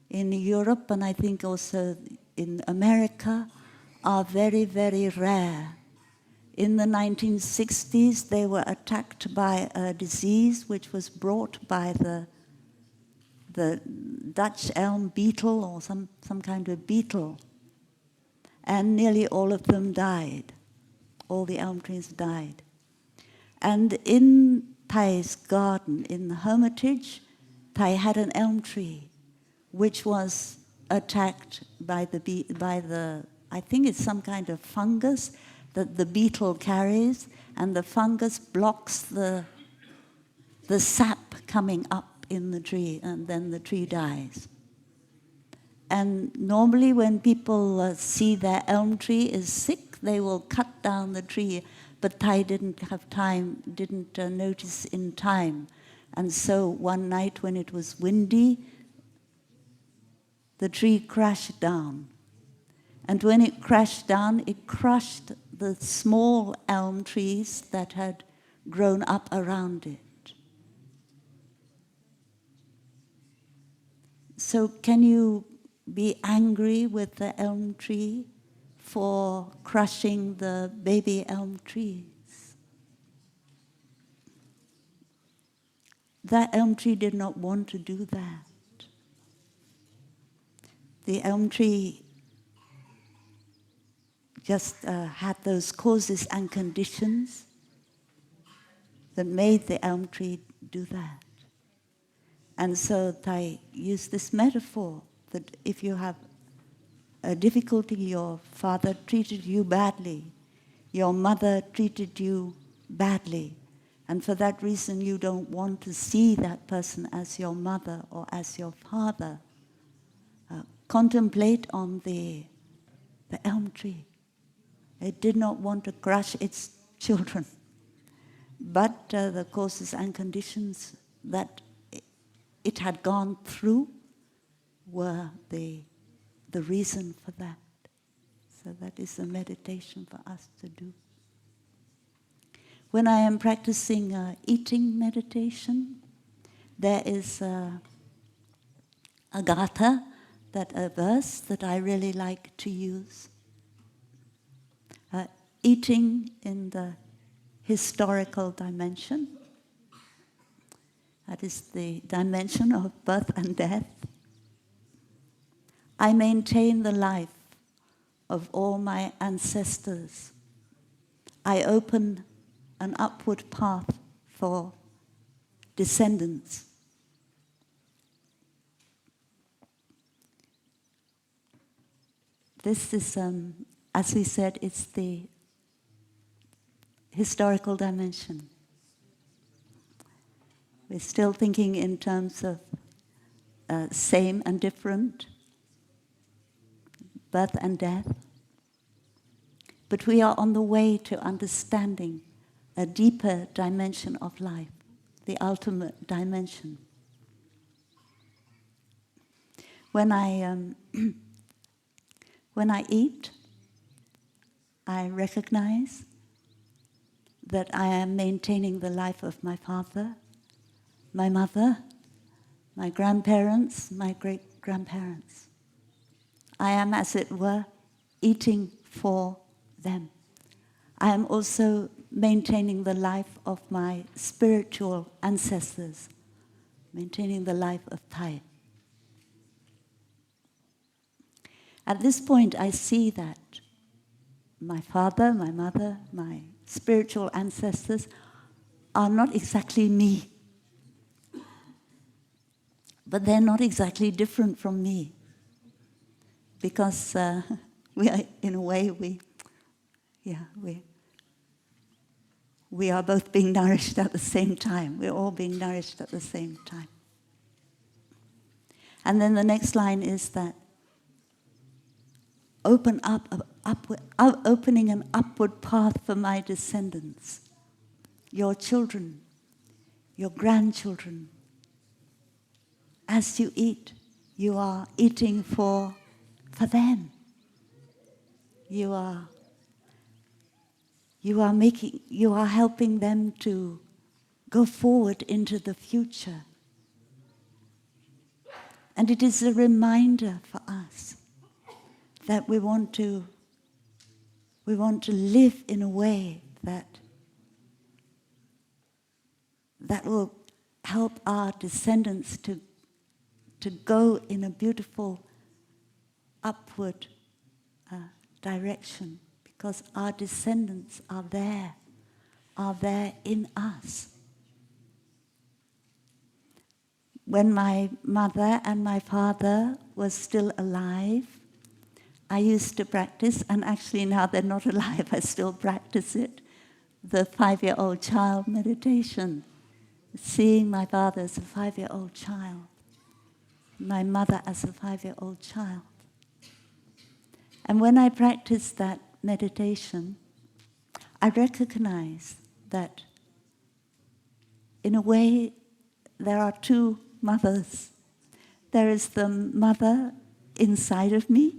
Speaker 1: Europe, and I think also in America, are very, very rare. In the 1960s, they were attacked by a disease which was brought by the Dutch elm beetle or some kind of beetle. And nearly all of them died. All the elm trees died. And in Thai's garden, in the hermitage, Thai had an elm tree which was attacked by the I think it's some kind of fungus that the beetle carries, and the fungus blocks the sap coming up in the tree, and then the tree dies. And normally when people see their elm tree is sick, they will cut down the tree, but Thai didn't have time, didn't notice in time. And so one night when it was windy, the tree crashed down. And when it crashed down, it crushed the small elm trees that had grown up around it. So can you be angry with the elm tree for crushing the baby elm trees? That elm tree did not want to do that. The elm tree just had those causes and conditions that made the elm tree do that. And so Thai used this metaphor that if you have a difficulty, your father treated you badly, your mother treated you badly, and for that reason you don't want to see that person as your mother or as your father. Contemplate on the elm tree. It did not want to crush its children. But the causes and conditions that it had gone through were the reason for that. So that is a meditation for us to do. When I am practicing eating meditation, there is a gatha, a verse that I really like to use. Eating in the historical dimension, that is the dimension of birth and death. I maintain the life of all my ancestors. I open an upward path for descendants. This is, as we said, it's the historical dimension. We're still thinking in terms of same and different, birth and death. But we are on the way to understanding a deeper dimension of life, the ultimate dimension. When I eat, I recognize that I am maintaining the life of my father, my mother, my grandparents, my great-grandparents. I am, as it were, eating for them. I am also maintaining the life of my spiritual ancestors, maintaining the life of Thai. At this point, I see that my father, my mother, my spiritual ancestors are not exactly me, but they're not exactly different from me, because we are, in a way, we are both being nourished at the same time. We're all being nourished at the same time. And then the next line is that opening an upward path for my descendants, your children, your grandchildren. As you eat, you are eating for them. You are helping them to go forward into the future. And it is a reminder for us that we want to live in a way that will help our descendants to go in a beautiful upward direction, because our descendants are there in us. When my mother and my father were still alive, I used to practice, and actually now they're not alive, I still practice it, the 5-year-old child meditation. Seeing my father as a 5-year-old child, my mother as a 5-year-old child. And when I practice that meditation, I recognize that in a way there are two mothers. There is the mother inside of me,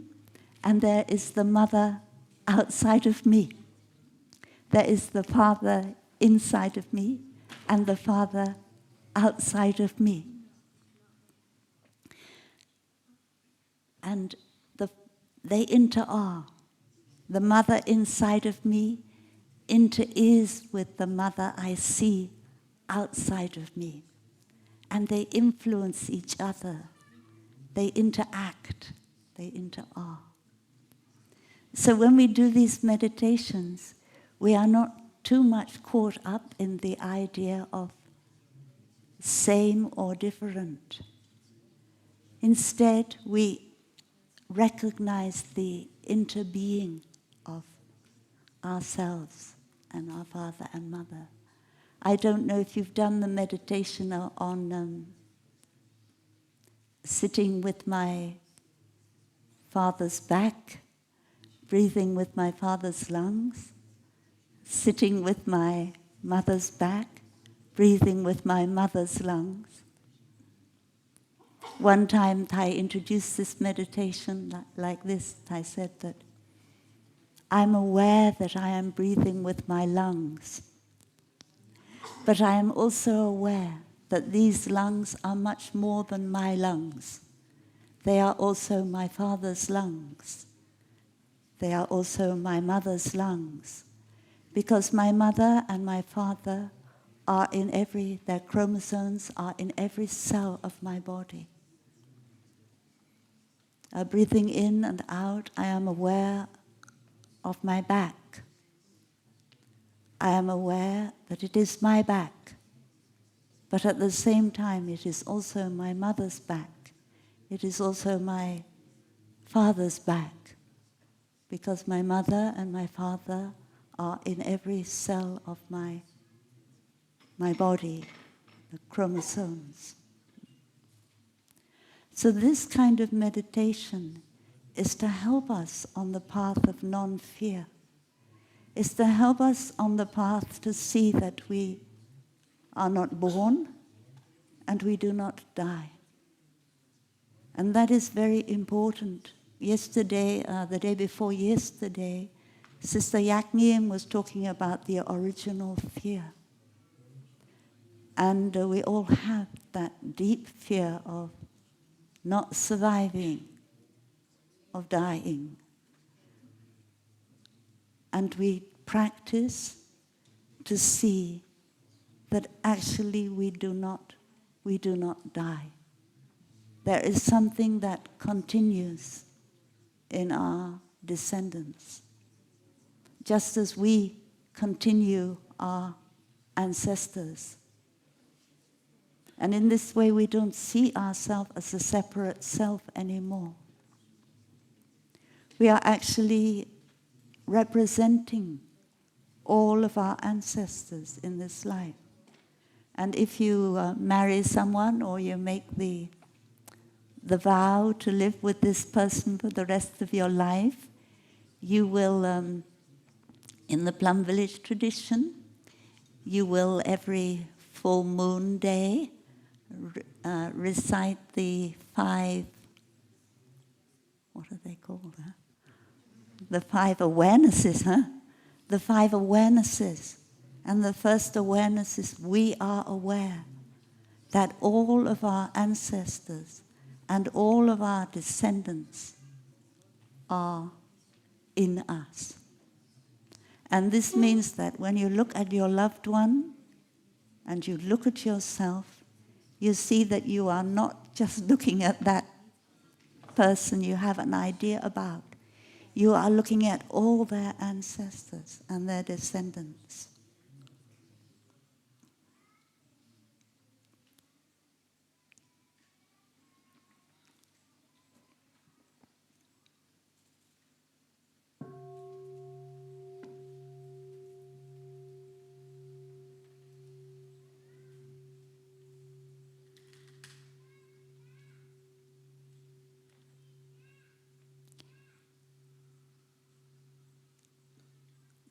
Speaker 1: and there is the mother outside of me. There is the father inside of me and the father outside of me. And they inter-are. The mother inside of me inter-is with the mother I see outside of me. And they influence each other. They interact. They inter-are. So when we do these meditations, we are not too much caught up in the idea of same or different. Instead, we recognize the interbeing of ourselves and our father and mother. I don't know if you've done the meditation on sitting with my father's back, breathing with my father's lungs, sitting with my mother's back, breathing with my mother's lungs. One time Thai introduced this meditation like this. Thai said that I'm aware that I am breathing with my lungs, but I am also aware that these lungs are much more than my lungs. They are also my father's lungs. They are also my mother's lungs, because my mother and my father are their chromosomes are in every cell of my body. Breathing in and out, I am aware of my back. I am aware that it is my back, but at the same time it is also my mother's back. It is also my father's back, because my mother and my father are in every cell of my body, the chromosomes. So this kind of meditation is to help us on the path of non-fear, is to help us on the path to see that we are not born and we do not die. And that is very important. Yesterday, the day before yesterday, Sister Yakniam was talking about the original fear. And we all have that deep fear of not surviving, of dying. And we practice to see that actually we do not die. There is something that continues in our descendants, just as we continue our ancestors. And in this way we don't see ourselves as a separate self anymore. We are actually representing all of our ancestors in this life. And if you marry someone or you make the vow to live with this person for the rest of your life, you will, in the Plum village tradition, you will every full moon day recite the 5, what are they called? Huh? The 5 awarenesses, huh? The 5 awarenesses. And the first awareness is we are aware that all of our ancestors and all of our descendants are in us. And this means that when you look at your loved one and you look at yourself, you see that you are not just looking at that person you have an idea about. You are looking at all their ancestors and their descendants.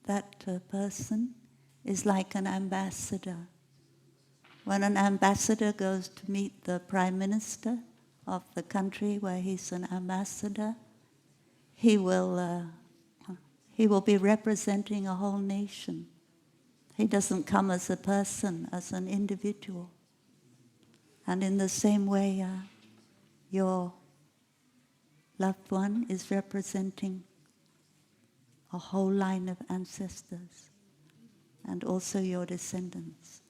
Speaker 1: That person is like an ambassador. When an ambassador goes to meet the prime minister of the country where he's an ambassador, he will be representing a whole nation. He doesn't come as a person, as an individual. And in the same way, your loved one is representing a whole line of ancestors and also your descendants.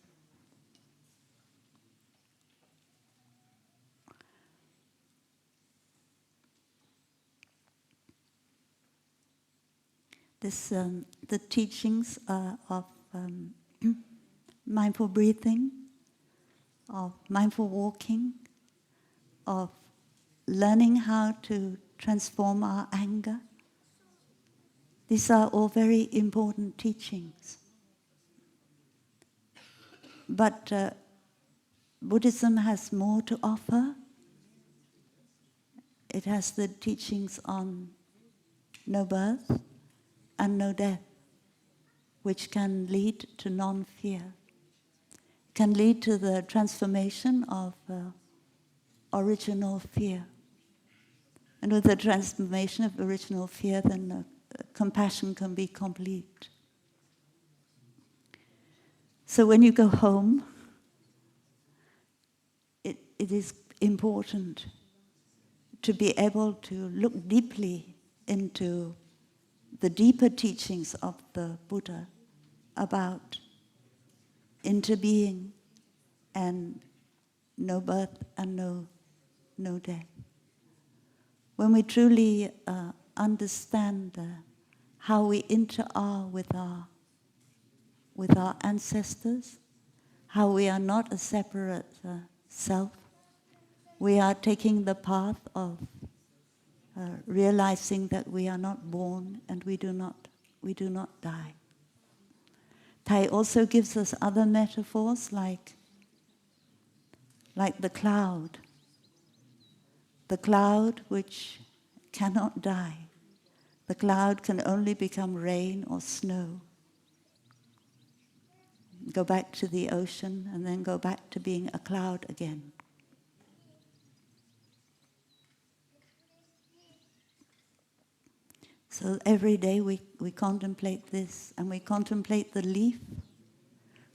Speaker 1: The teachings of mindful breathing, of mindful walking, of learning how to transform our anger. These are all very important teachings. But Buddhism has more to offer. It has the teachings on no birth, and no death, which can lead to non-fear, can lead to the transformation of original fear. And with the transformation of original fear, then compassion can be complete. So when you go home, it is important to be able to look deeply into the deeper teachings of the Buddha about interbeing and no birth and no death. When we truly understand how we interact with our ancestors, how we are not a separate self, we are taking the path of realizing that we are not born and we do not die. Thai also gives us other metaphors like the cloud which cannot die. The cloud can only become rain or snow. Go back to the ocean and then go back to being a cloud again. So every day we contemplate this, and we contemplate the leaf.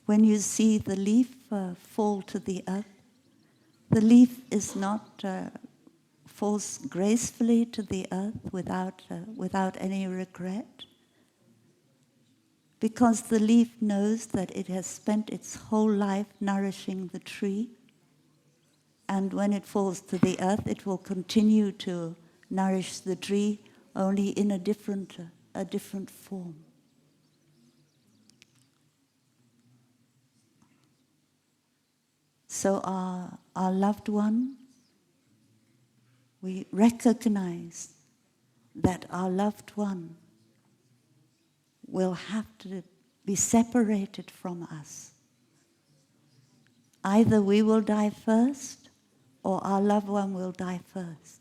Speaker 1: When you see the leaf fall to the earth, the leaf is not falls gracefully to the earth without any regret, because the leaf knows that it has spent its whole life nourishing the tree, and when it falls to the earth, it will continue to nourish the tree, only in a different form. So our loved one, we recognize that our loved one will have to be separated from us. Either we will die first, or our loved one will die first.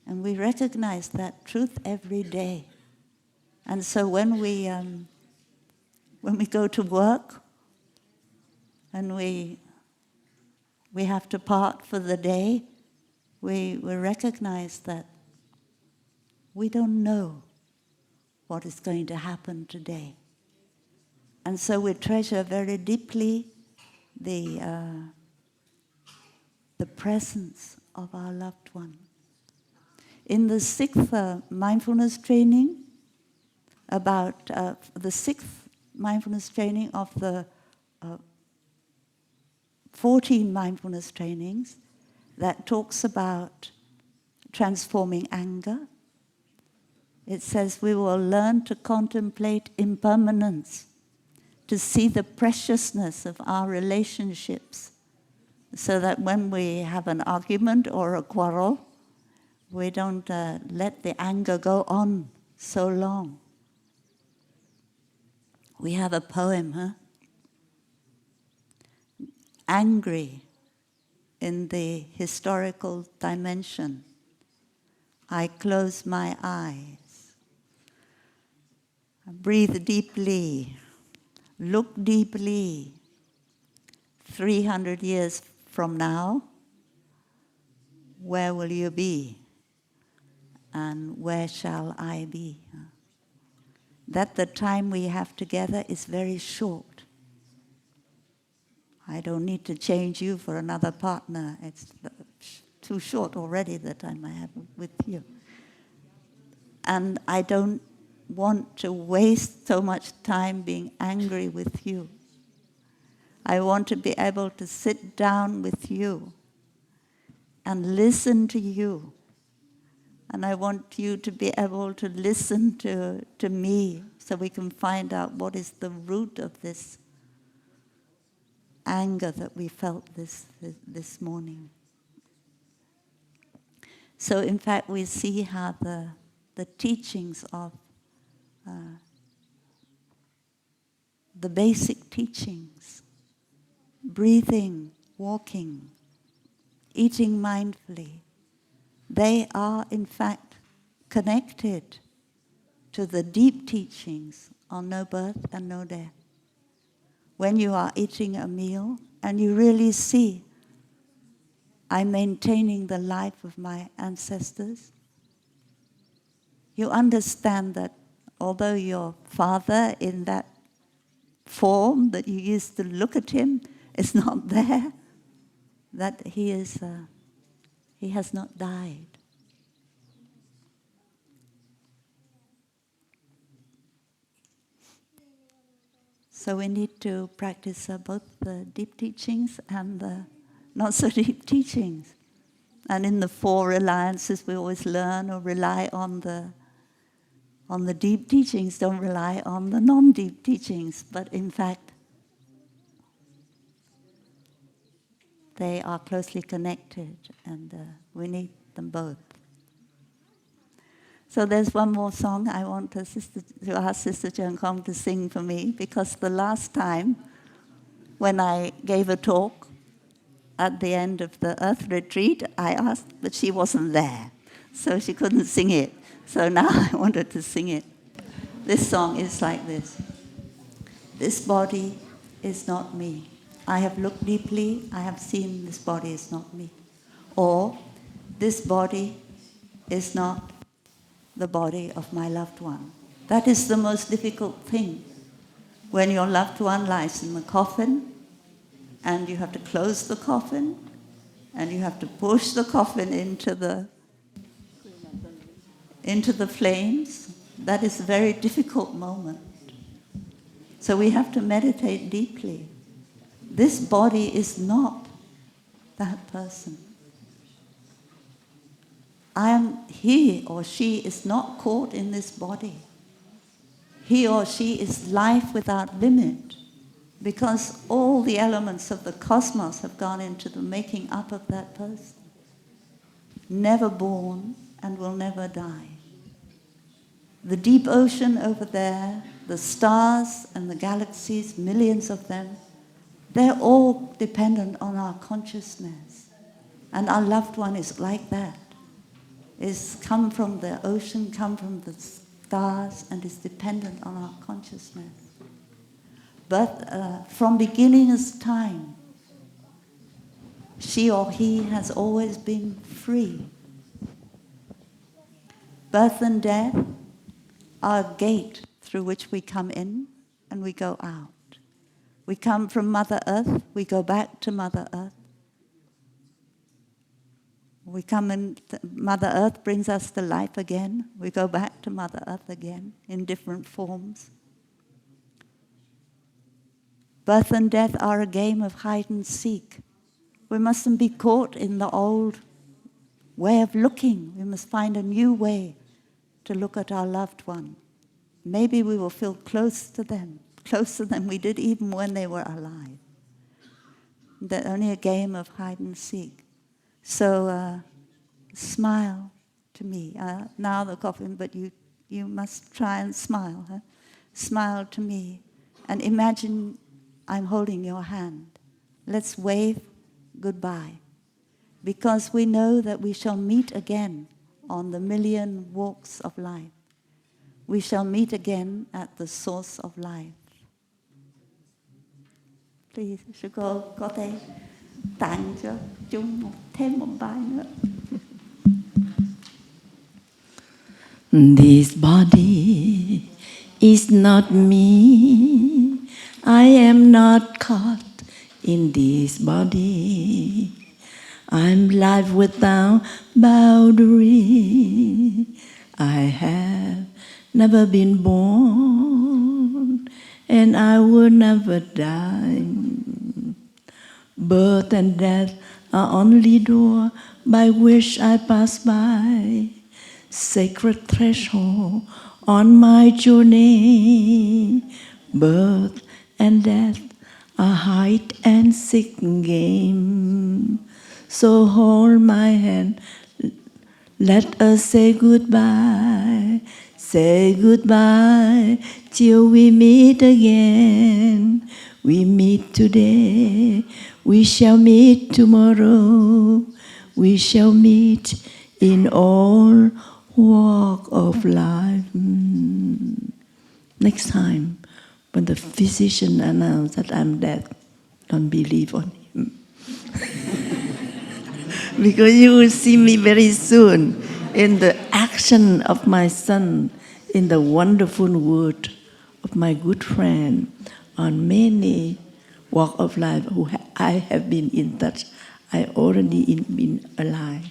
Speaker 1: And we recognize that truth every day. And so when we go to work and we have to part for the day, we recognize that we don't know what is going to happen today. And so we treasure very deeply the presence of our loved one. In the sixth mindfulness training, about the sixth mindfulness training of the 14 mindfulness trainings that talks about transforming anger, it says we will learn to contemplate impermanence, to see the preciousness of our relationships, so that when we have an argument or a quarrel, we don't let the anger go on so long. We have a poem, Angry in the historical dimension. I close my eyes, breathe deeply, look deeply. 300 years from now, where will you be? And where shall I be? That the time we have together is very short. I don't need to change you for another partner. It's too short already, the time I have with you. And I don't want to waste so much time being angry with you. I want to be able to sit down with you and listen to you. And I want you to be able to listen to me, so we can find out what is the root of this anger that we felt this morning. So in fact, we see how the teachings of the basic teachings, breathing, walking, eating mindfully, they are in fact connected to the deep teachings on no birth and no death. When you are eating a meal and you really see, I'm maintaining the life of my ancestors, you understand that although your father in that form that you used to look at him is not there, that he has not died. So we need to practice both the deep teachings and the not so deep teachings. And in the 4 reliances we always learn or rely on the deep teachings, don't rely on the non-deep teachings, but in fact they are closely connected and we need them both. So there's one more song I want to ask Sister Cheng Kong to sing for me, because the last time when I gave a talk at the end of the Earth Retreat, I asked, but she wasn't there, so she couldn't sing it. So now I wanted to sing it. This song is like this. This body is not me. I have looked deeply, I have seen this body is not me. Or, this body is not the body of my loved one. That is the most difficult thing. When your loved one lies in the coffin, and you have to close the coffin, and you have to push the coffin into the flames, that is a very difficult moment. So we have to meditate deeply. This body is not that person. He or she is not caught in this body. He or she is life without limit, because all the elements of the cosmos have gone into the making up of that person. Never born and will never die. The deep ocean over there, the stars and the galaxies, millions of them, they're all dependent on our consciousness. And our loved one is like that. Is come from the ocean, come from the stars, and is dependent on our consciousness. But from beginning of time, she or he has always been free. Birth and death are a gate through which we come in and we go out. We come from Mother Earth, we go back to Mother Earth. We come and Mother Earth brings us to life again. We go back to Mother Earth again in different forms. Birth and death are a game of hide and seek. We mustn't be caught in the old way of looking. We must find a new way to look at our loved one. Maybe we will feel closer than we did even when they were alive. That's only a game of hide and seek. So smile to me. Now the coffin, but you must try and smile. Huh? Smile to me and imagine I'm holding your hand. Let's wave goodbye, because we know that we shall meet again on the 1,000,000 walks of life. We shall meet again at the source of life. Please, sư cô có thể tặng cho chúng thêm một bài nữa.
Speaker 5: This body is not me. I am not caught in this body. I'm life without boundary. I have never been born, and I will never die. Birth and death are only door by which I pass by. Sacred threshold on my journey. Birth and death are hide and seek game. So hold my hand, let us say goodbye. Say goodbye till we meet again. We meet today, we shall meet tomorrow. We shall meet in all walk of life. Next time, when the physician announces that I'm dead, don't believe on him. Because you will see me very soon in the action of my son, in the wonderful word of my good friend, on many walk of life who I have been in touch. I already been alive.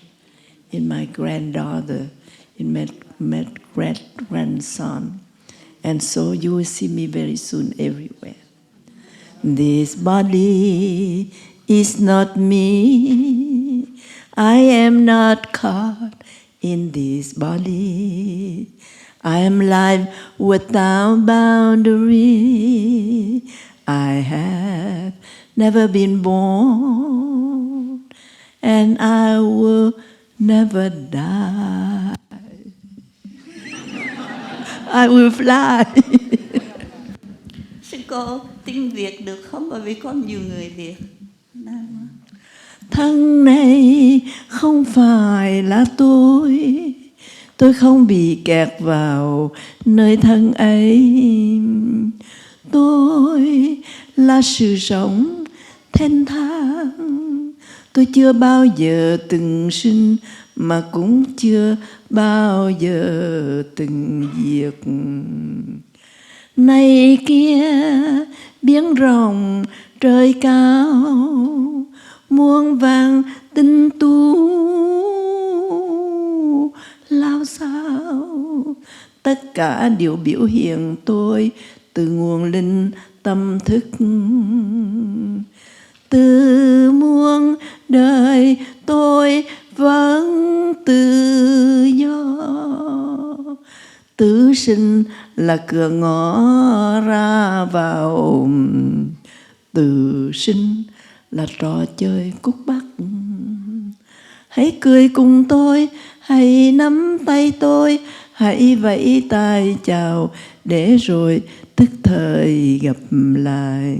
Speaker 5: In my granddaughter, in my great-grandson. And so you will see me very soon everywhere. This body is not me. I am not caught in this body. I am life without boundary. I have never been born, and I will never die. I will fly.
Speaker 1: Sư cô tiếng Việt được không? Bởi vì có nhiều người Việt.
Speaker 5: Thân này không phải là tôi không bị kẹt vào nơi thân ấy. Tôi là sự sống thênh thang. Tôi chưa bao giờ từng sinh mà cũng chưa bao giờ từng diệt. Này kia biển rộng trời cao, muôn vàng tinh tú lao sao. Tất cả đều biểu hiện tôi từ nguồn linh tâm thức. Từ muôn đời tôi vẫn tự do. Tử sinh là cửa ngõ ra vào. Tử sinh là trò chơi cúc bắt. Hãy cười cùng tôi, hãy nắm tay tôi, hãy vẫy tay chào để rồi tức thời gặp lại.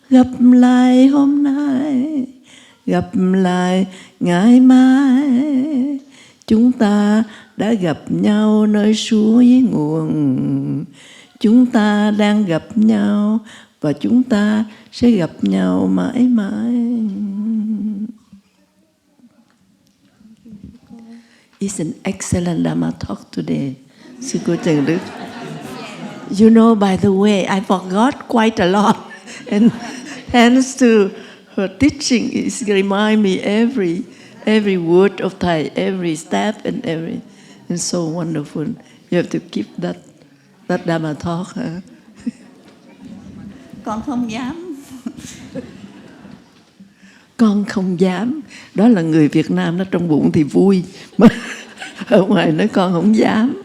Speaker 5: Gặp lại hôm nay, gặp lại ngày mai. Chúng ta đã gặp nhau nơi suối nguồn. Chúng ta đang gặp nhau và chúng ta sẽ gặp nhau mãi mãi. It's an excellent Dharma talk today, Sư cô Trần Đức. You know, by the way, I forgot quite a lot, and thanks to her teaching, it remind me every word of Thai, every step and it's so wonderful. You have to keep that Dharma talk. Huh?
Speaker 1: Con không dám.
Speaker 5: Con không dám. Đó là người Việt Nam, nó trong bụng thì vui, mà ở ngoài nói con không dám.